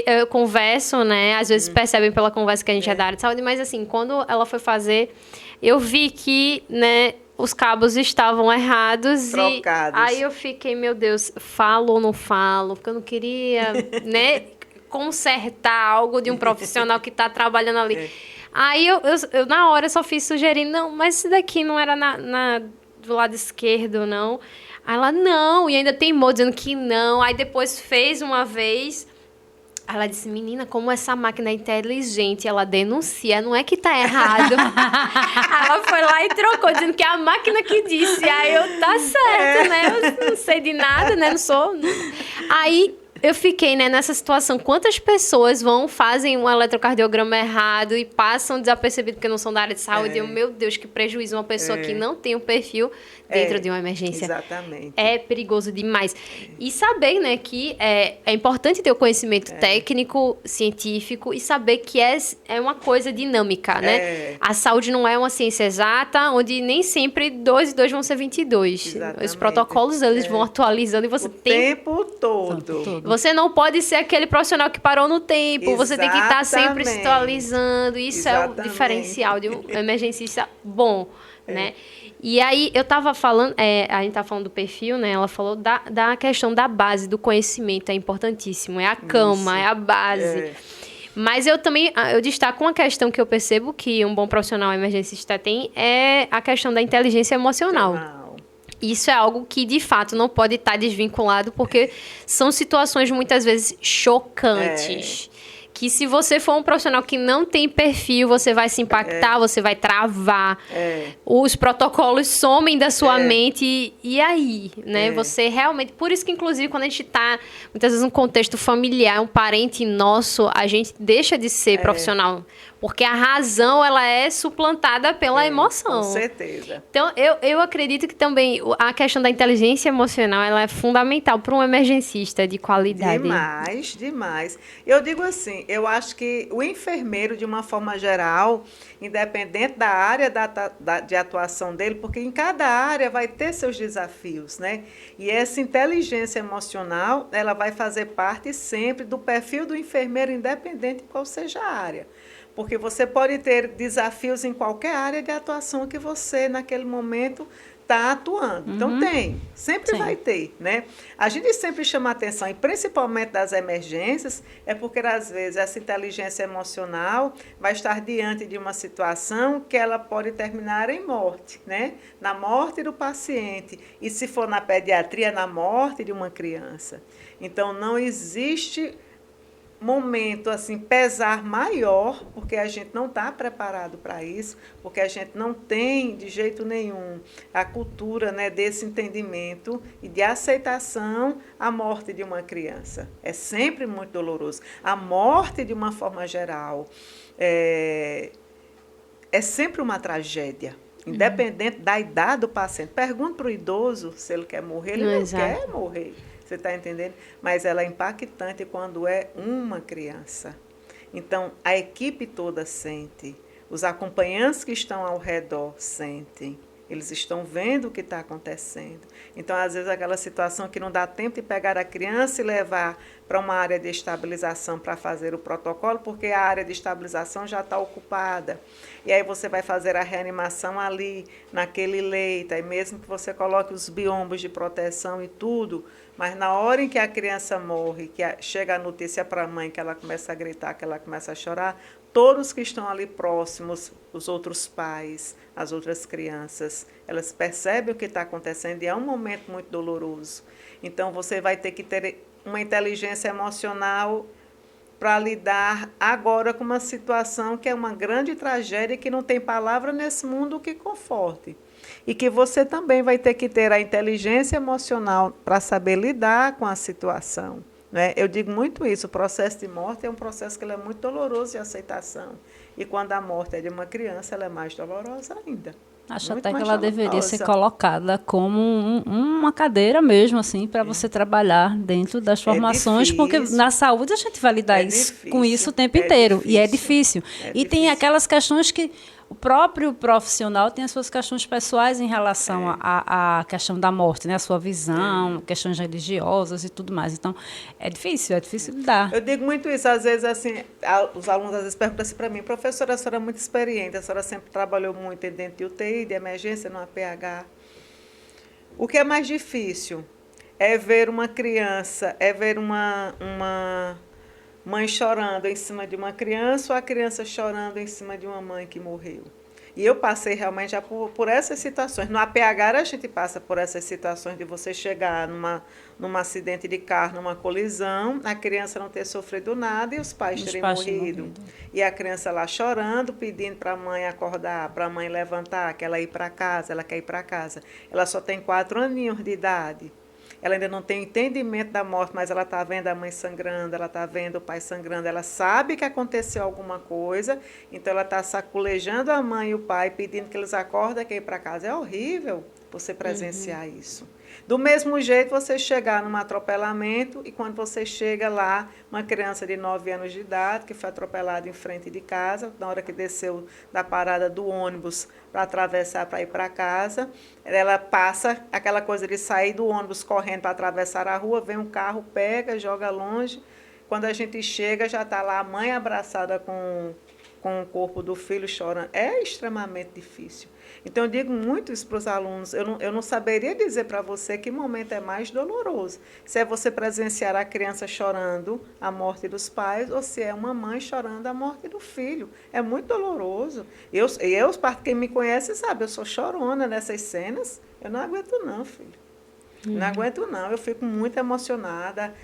eu converso, né? Às vezes percebem pela conversa que a gente é da área de saúde, mas assim, quando ela foi fazer, eu vi que, né, os cabos estavam errados. Trocados. E aí eu fiquei, meu Deus, falo ou não falo? Porque eu não queria, né, consertar algo de um profissional que está trabalhando ali. Aí eu na hora só fiz sugerir, não, mas esse daqui não era do lado esquerdo, não. Aí ela, não, e ainda teimou dizendo que não. Aí depois fez uma vez. Ela disse, menina, como essa máquina é inteligente, ela denuncia, não é que tá errado. Ela foi lá e trocou, dizendo que é a máquina que disse. Aí eu, tá certo, né? Eu não sei de nada, né? Não sou... Aí eu fiquei, né, nessa situação. Quantas pessoas fazem um eletrocardiograma errado e passam desapercebido porque não são da área de saúde? Eu, meu Deus, que prejuízo. Uma pessoa que não tem um perfil dentro de uma emergência. Exatamente. É perigoso demais. E saber, né, que é importante ter o conhecimento técnico, científico, e saber que é uma coisa dinâmica, né? A saúde não é uma ciência exata, onde nem sempre 2 e 2 vão ser 22. Exatamente. Os protocolos, eles vão atualizando e você tem... tempo todo. Você não pode ser aquele profissional que parou no tempo. Você tem que estar sempre se atualizando. Isso é o diferencial de um emergencista bom, né? E aí, eu estava falando... a gente estava falando do perfil, né? Ela falou da questão da base, do conhecimento. É importantíssimo. É a cama, é a base. Mas eu também... Eu destaco uma questão que eu percebo que um bom profissional emergencista tem, é a questão da inteligência emocional. Isso é algo que, de fato, não pode estar desvinculado, porque são situações, muitas vezes, chocantes. Que se você for um profissional que não tem perfil, você vai se impactar, você vai travar. Os protocolos somem da sua mente. E aí, né? Você realmente... Por isso que, inclusive, quando a gente está, muitas vezes, num contexto familiar, um parente nosso, a gente deixa de ser profissional. Porque a razão, ela é suplantada pela emoção. Com certeza. Então, eu acredito que também a questão da inteligência emocional, ela é fundamental para um emergencista de qualidade. Demais. Eu digo assim, eu acho que o enfermeiro, de uma forma geral, independente da área de atuação dele, porque em cada área vai ter seus desafios, né? E essa inteligência emocional, ela vai fazer parte sempre do perfil do enfermeiro, independente de qual seja a área. Porque você pode ter desafios em qualquer área de atuação que você, naquele momento, está atuando. Então, sempre vai ter, né? A gente sempre chama atenção, e principalmente das emergências, é porque, às vezes, essa inteligência emocional vai estar diante de uma situação que ela pode terminar em morte, né? Na morte do paciente. E, se for na pediatria, na morte de uma criança. Então, não existe momento, assim, pesar maior, porque a gente não está preparado para isso, porque a gente não tem, de jeito nenhum, a cultura, né, desse entendimento e de aceitação à morte de uma criança. É sempre muito doloroso. A morte, de uma forma geral, é sempre uma tragédia, independente da idade do paciente. Pergunta para o idoso se ele quer morrer, ele não quer morrer. Você está entendendo? Mas ela é impactante quando é uma criança. Então, a equipe toda sente, os acompanhantes que estão ao redor sentem, eles estão vendo o que está acontecendo. Então, às vezes, aquela situação que não dá tempo de pegar a criança e levar para uma área de estabilização para fazer o protocolo, porque a área de estabilização já está ocupada. E aí você vai fazer a reanimação ali, naquele leito, aí mesmo que você coloque os biombos de proteção e tudo, mas na hora em que a criança morre, que chega a notícia para a mãe, que ela começa a gritar, que ela começa a chorar, todos que estão ali próximos, os outros pais, as outras crianças, elas percebem o que está acontecendo e é um momento muito doloroso. Então, você vai ter que ter uma inteligência emocional para lidar agora com uma situação que é uma grande tragédia, que não tem palavra nesse mundo que conforte. E que você também vai ter que ter a inteligência emocional para saber lidar com a situação. Né? Eu digo muito isso, o processo de morte é um processo que ele é muito doloroso de aceitação. E quando a morte é de uma criança, ela é mais dolorosa ainda. Acho até que ela deveria ser colocada como uma cadeira mesmo, assim, para você trabalhar dentro das formações, porque na saúde a gente vai lidar com isso o tempo inteiro. E é difícil. E tem aquelas questões que o próprio profissional tem as suas questões pessoais em relação à questão da morte, né? A sua visão, questões religiosas e tudo mais. Então, é difícil lidar. Eu digo muito isso, às vezes, assim, os alunos às vezes perguntam assim para mim, professora, a senhora é muito experiente, a senhora sempre trabalhou muito dentro de UTI, de emergência, no APH. O que é mais difícil é ver uma criança, é ver uma mãe chorando em cima de uma criança ou a criança chorando em cima de uma mãe que morreu. E eu passei realmente já por essas situações. No APH a gente passa por essas situações de você chegar num acidente de carro, numa colisão, a criança não ter sofrido nada e os pais terem morrido. E a criança lá chorando, pedindo para a mãe acordar, para a mãe levantar, que ela ir para casa, ela quer ir para casa. Ela só tem 4 aninhos de idade. Ela ainda não tem entendimento da morte, mas ela está vendo a mãe sangrando, ela está vendo o pai sangrando, ela sabe que aconteceu alguma coisa, então ela está saculejando a mãe e o pai, pedindo que eles acordem, que ir para casa. É horrível você presenciar isso. Do mesmo jeito, você chegar num atropelamento e quando você chega lá, uma criança de 9 anos de idade, que foi atropelada em frente de casa, na hora que desceu da parada do ônibus para atravessar para ir para casa, ela passa aquela coisa de sair do ônibus correndo para atravessar a rua, vem um carro, pega, joga longe. Quando a gente chega, já está lá a mãe abraçada com o corpo do filho chorando. É extremamente difícil. Então, eu digo muito isso para os alunos. Eu não saberia dizer para você que momento é mais doloroso. Se é você presenciar a criança chorando a morte dos pais ou se é uma mãe chorando a morte do filho. É muito doloroso. Quem me conhece sabe, eu sou chorona nessas cenas. Eu não aguento não, filho. Não aguento não. Eu fico muito emocionada.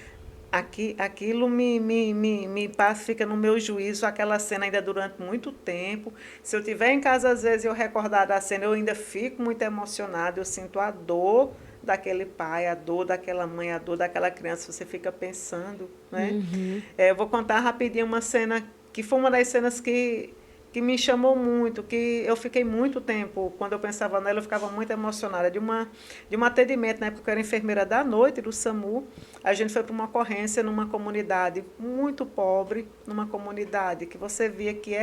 Aquilo me passa, fica no meu juízo, aquela cena ainda durante muito tempo. Se eu estiver em casa, às vezes, eu recordar da cena, eu ainda fico muito emocionada, eu sinto a dor daquele pai, a dor daquela mãe, a dor daquela criança, você fica pensando, né? Eu vou contar rapidinho uma cena, que foi uma das cenas que me chamou muito, que eu fiquei muito tempo, quando eu pensava nela, eu ficava muito emocionada, de um atendimento, na época que eu era enfermeira da noite, do SAMU, a gente foi para uma ocorrência numa comunidade muito pobre, numa comunidade que você via que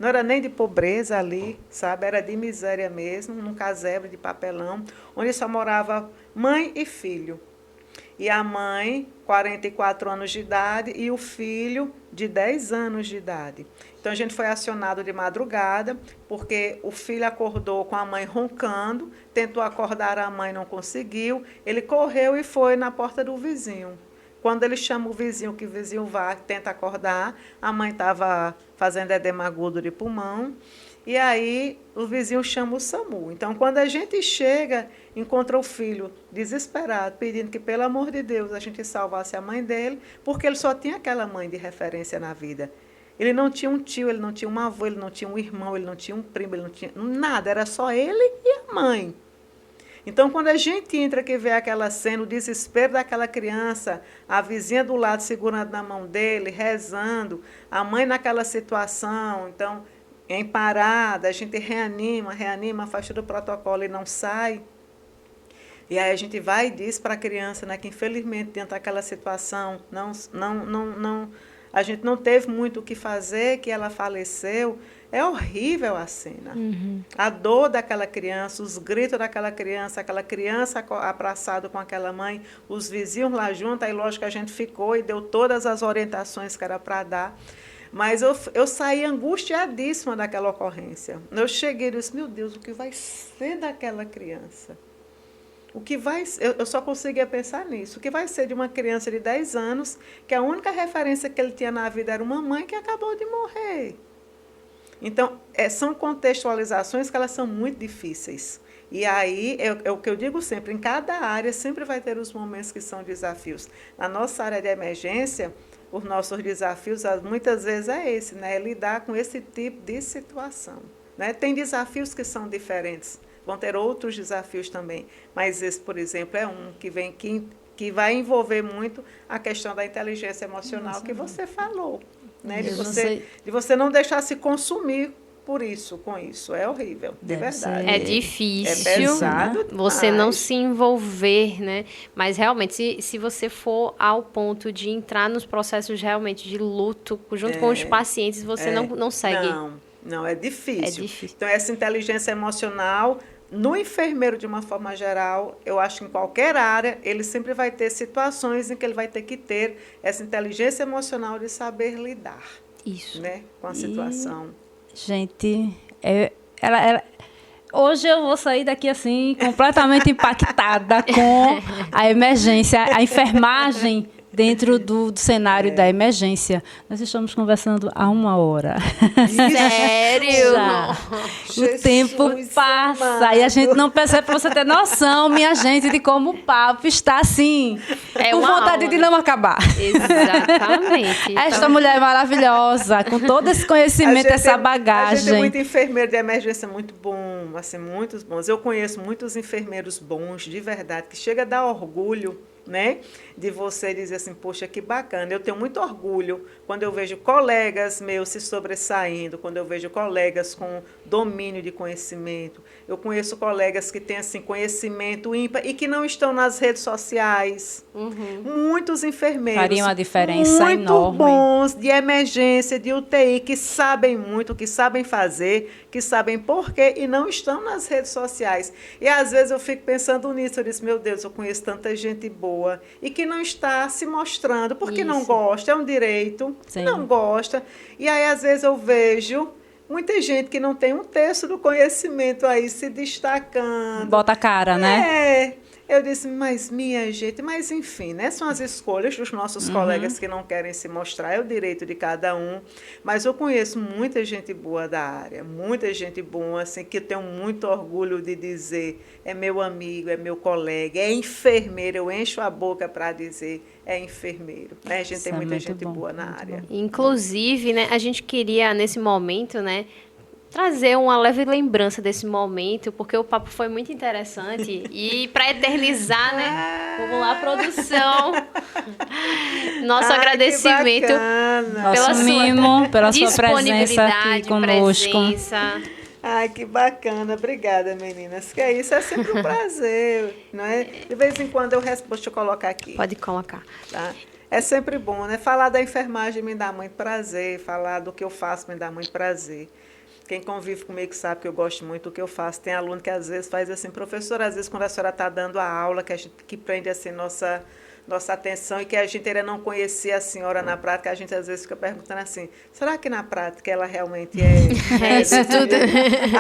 não era nem de pobreza ali, sabe, era de miséria mesmo, num casebre de papelão, onde só morava mãe e filho. E a mãe, 44 anos de idade, e o filho, de 10 anos de idade. Então, a gente foi acionado de madrugada, porque o filho acordou com a mãe roncando, tentou acordar a mãe, não conseguiu. Ele correu e foi na porta do vizinho. Quando ele chama o vizinho, que o vizinho vai, tenta acordar, a mãe estava fazendo edema agudo de pulmão. E aí o vizinho chama o SAMU. Então, quando a gente chega, encontra o filho desesperado, pedindo que, pelo amor de Deus, a gente salvasse a mãe dele, porque ele só tinha aquela mãe de referência na vida. Ele não tinha um tio, ele não tinha um avô, ele não tinha um irmão, ele não tinha um primo, ele não tinha nada, era só ele e a mãe. Então, quando a gente entra que vê aquela cena, o desespero daquela criança, a vizinha do lado segurando na mão dele, rezando, a mãe naquela situação, então, em parada, a gente reanima, faz todo o protocolo e não sai. E aí a gente vai e diz para a criança, né, que infelizmente dentro daquela situação a gente não teve muito o que fazer, que ela faleceu. É horrível a cena. A dor daquela criança, os gritos daquela criança, aquela criança abraçada com aquela mãe, os vizinhos lá junto, aí lógico que a gente ficou e deu todas as orientações que era para dar. Mas eu saí angustiadíssima daquela ocorrência. Eu cheguei e disse, meu Deus, o que vai ser daquela criança? Eu só conseguia pensar nisso. O que vai ser de uma criança de 10 anos, que a única referência que ele tinha na vida era uma mãe que acabou de morrer? Então, são contextualizações que elas são muito difíceis. E aí, é o que eu digo sempre, em cada área sempre vai ter os momentos que são desafios. Na nossa área de emergência, os nossos desafios, muitas vezes é esse, né? É lidar com esse tipo de situação. Né? Tem desafios que são diferentes, vão ter outros desafios também, mas esse, por exemplo, é um que vai envolver muito a questão da inteligência emocional que você falou. Né? De você não deixar se consumir com isso. É horrível, de verdade. É difícil. É pesado você não se envolver, né? Mas realmente, se você for ao ponto de entrar nos processos realmente de luto junto com os pacientes, você não segue. Não, é difícil. É difícil. Então, essa inteligência emocional, no enfermeiro, de uma forma geral, eu acho que em qualquer área, ele sempre vai ter situações em que ele vai ter que ter essa inteligência emocional de saber lidar. Isso. Né, com a situação. Gente, hoje eu vou sair daqui assim, completamente impactada com a emergência, a enfermagem dentro do cenário da emergência. Nós estamos conversando há 1 hora. Sério? Já. O tempo passa amado. E a gente não percebe, para você ter noção, minha gente, de como o papo está assim, com vontade de não acabar. Exatamente. Esta mulher é maravilhosa, com todo esse conhecimento, essa bagagem. A gente tem muito enfermeiro de emergência muito bom, assim, muitos bons. Eu conheço muitos enfermeiros bons, de verdade, que chega a dar orgulho, né, de você dizer assim, poxa, que bacana. Eu tenho muito orgulho quando eu vejo colegas meus se sobressaindo, quando eu vejo colegas com domínio de conhecimento. Eu conheço colegas que têm assim, conhecimento ímpar e que não estão nas redes sociais. Muitos enfermeiros. Fariam a diferença muito enorme. Bons, de emergência, de UTI, que sabem muito, que sabem fazer, que sabem por quê e não estão nas redes sociais. E às vezes eu fico pensando nisso, eu disse, meu Deus, eu conheço tanta gente boa e que não está se mostrando, porque não gosta, é um direito, não gosta. E aí às vezes eu vejo muita gente que não tem um terço do conhecimento aí se destacando. Bota a cara, né? Eu disse, mas minha gente, mas enfim, né? São as escolhas dos nossos colegas que não querem se mostrar, é o direito de cada um. Mas eu conheço muita gente boa da área, muita gente boa, assim, que eu tenho muito orgulho de dizer, é meu amigo, é meu colega, é enfermeiro, eu encho a boca para dizer, é enfermeiro. Né? A gente tem muita gente boa na área. Inclusive, né, a gente queria, nesse momento, né, trazer uma leve lembrança desse momento, porque o papo foi muito interessante. E para eternizar, né? Vamos lá, produção. Nosso agradecimento pela sua pela sua presença aqui conosco. Ai, que bacana. Obrigada, meninas. Que isso é sempre um prazer, não é? De vez em quando eu respondo, deixa eu colocar aqui. Pode colocar. Tá? É sempre bom, né? Falar da enfermagem me dá muito prazer, falar do que eu faço me dá muito prazer. Quem convive comigo sabe que eu gosto muito do que eu faço. Tem aluno que às vezes faz assim, professora, às vezes quando a senhora está dando a aula, que prende assim nossa atenção e que a gente ainda não conhecia a senhora na prática, a gente às vezes fica perguntando assim, será que na prática ela realmente é isso tudo?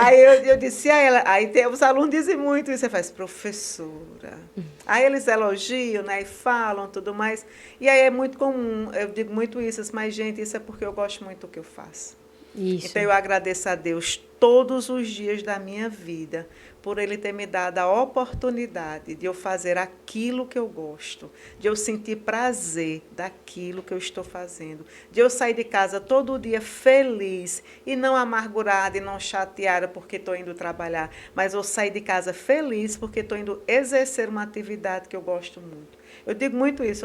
Aí eu disse a ela, aí os alunos dizem muito isso, você faz, professora. Aí eles elogiam, né, e falam tudo mais. E aí é muito comum, eu digo muito isso, mas gente, isso é porque eu gosto muito do que eu faço. Isso. Então eu agradeço a Deus todos os dias da minha vida por Ele ter me dado a oportunidade de eu fazer aquilo que eu gosto, de eu sentir prazer daquilo que eu estou fazendo, de eu sair de casa todo dia feliz e não amargurada e não chateada porque estou indo trabalhar, mas eu sair de casa feliz porque estou indo exercer uma atividade que eu gosto muito. Eu digo muito isso,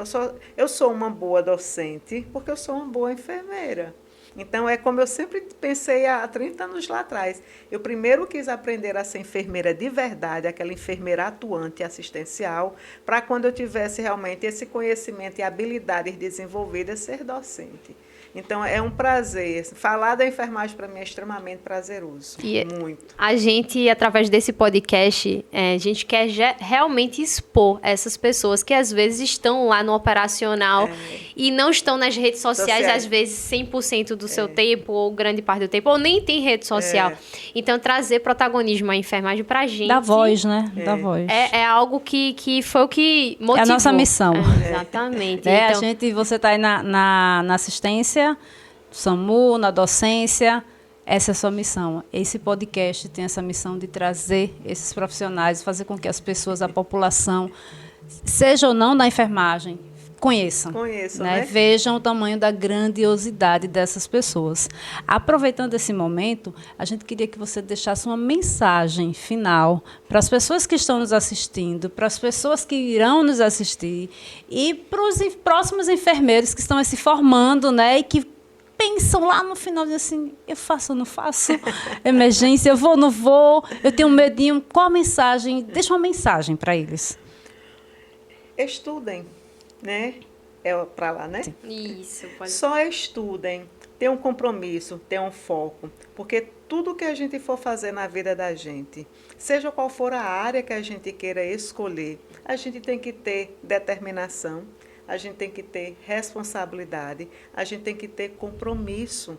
eu sou uma boa docente porque eu sou uma boa enfermeira. Então, é como eu sempre pensei há 30 anos lá atrás. Eu primeiro quis aprender a ser enfermeira de verdade, aquela enfermeira atuante assistencial, para quando eu tivesse realmente esse conhecimento e habilidades desenvolvidas, ser docente. Então, é um prazer. Falar da enfermagem, para mim, é extremamente prazeroso. E muito. A gente, através desse podcast, a gente quer realmente expor essas pessoas que, às vezes, estão lá no operacional e não estão nas redes sociais, às vezes, 100% do seu tempo, ou grande parte do tempo, ou nem tem rede social. Então, trazer protagonismo à enfermagem para a gente... Dá voz, né? Dá voz. É algo que foi o que motivou. É a nossa missão. Exatamente. Então, você está aí na assistência, no SAMU, na docência, essa é a sua missão. Esse podcast tem essa missão de trazer esses profissionais, fazer com que as pessoas, a população, seja ou não da enfermagem, conheçam, né? Vejam o tamanho da grandiosidade dessas pessoas. Aproveitando esse momento, a gente queria que você deixasse uma mensagem final para as pessoas que estão nos assistindo, para as pessoas que irão nos assistir e para os próximos enfermeiros que estão se formando, né, e que pensam lá no final, assim, eu faço ou não faço? Emergência, eu vou ou não vou? Eu tenho um medinho. Qual a mensagem? Deixa uma mensagem para eles. Estudem. Né? É para lá, né? Isso. Só estudem. ter um compromisso, ter um foco, porque tudo que a gente for fazer na vida da gente, seja qual for a área que a gente queira escolher, a gente tem que ter determinação, a gente tem que ter responsabilidade, a gente tem que ter compromisso.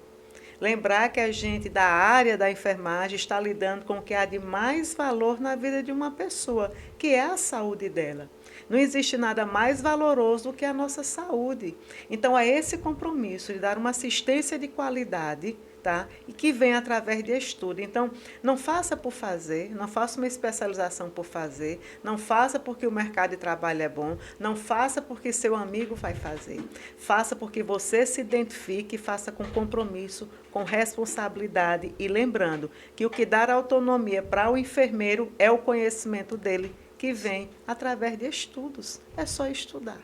Lembrar que a gente, da área da enfermagem, está lidando com o que há de mais valor na vida de uma pessoa, que é a saúde dela. Não existe nada mais valoroso do que a nossa saúde. Então, é esse compromisso de dar uma assistência de qualidade, tá? E que vem através de estudo. Então, não faça por fazer, não faça uma especialização por fazer, não faça porque o mercado de trabalho é bom, não faça porque seu amigo vai fazer. Faça porque você se identifique e faça com compromisso, com responsabilidade e lembrando que o que dá autonomia para o enfermeiro é o conhecimento dele, que vem através de estudos. É só estudar.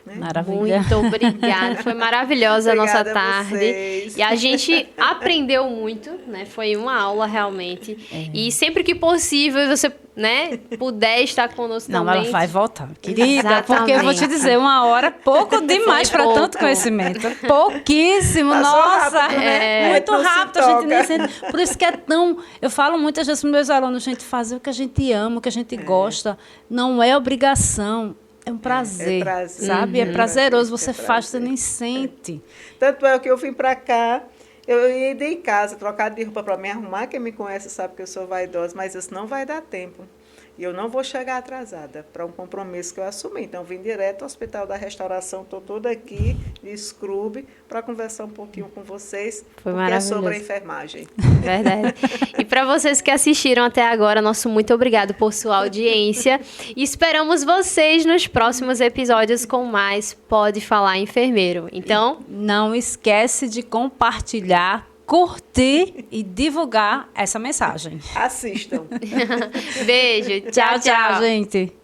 Né? Maravilha. Muito obrigada. Foi maravilhosa a nossa Obrigada a tarde. vocês. E a gente aprendeu muito, né? Foi uma aula realmente. E sempre que possível você, né, puder estar conosco Não, também. ela vai voltar, querida, porque eu vou te Exatamente. dizer, uma hora pouco demais para pouco. tanto conhecimento. Pouquíssimo, Passou nossa. rápido, né? Muito Não se rápido, a gente nem toca. sente. Por isso que é tão. Eu falo muitas vezes para meus alunos, gente, fazer o que a gente ama, o que a gente gosta. Não é obrigação. É um prazer, prazer. sabe? É prazeroso, É você faz, você prazer. nem sente. Tanto é que eu vim para cá, eu ia em casa, trocar de roupa para me arrumar. Quem me conhece sabe que eu sou vaidosa, mas isso não vai dar tempo. E eu não vou chegar atrasada para um compromisso que eu assumi. Então, eu vim direto ao Hospital da Restauração, estou toda aqui, de scrub, para conversar um pouquinho com vocês, Foi porque é sobre a maravilhoso. enfermagem. Verdade. E para vocês que assistiram até agora, nosso muito obrigado por sua audiência. E esperamos vocês nos próximos episódios com mais Pode Falar Enfermeiro. Então, Não esquece de compartilhar, curtir e divulgar essa mensagem. Assistam. beijo. Tchau, tchau, gente.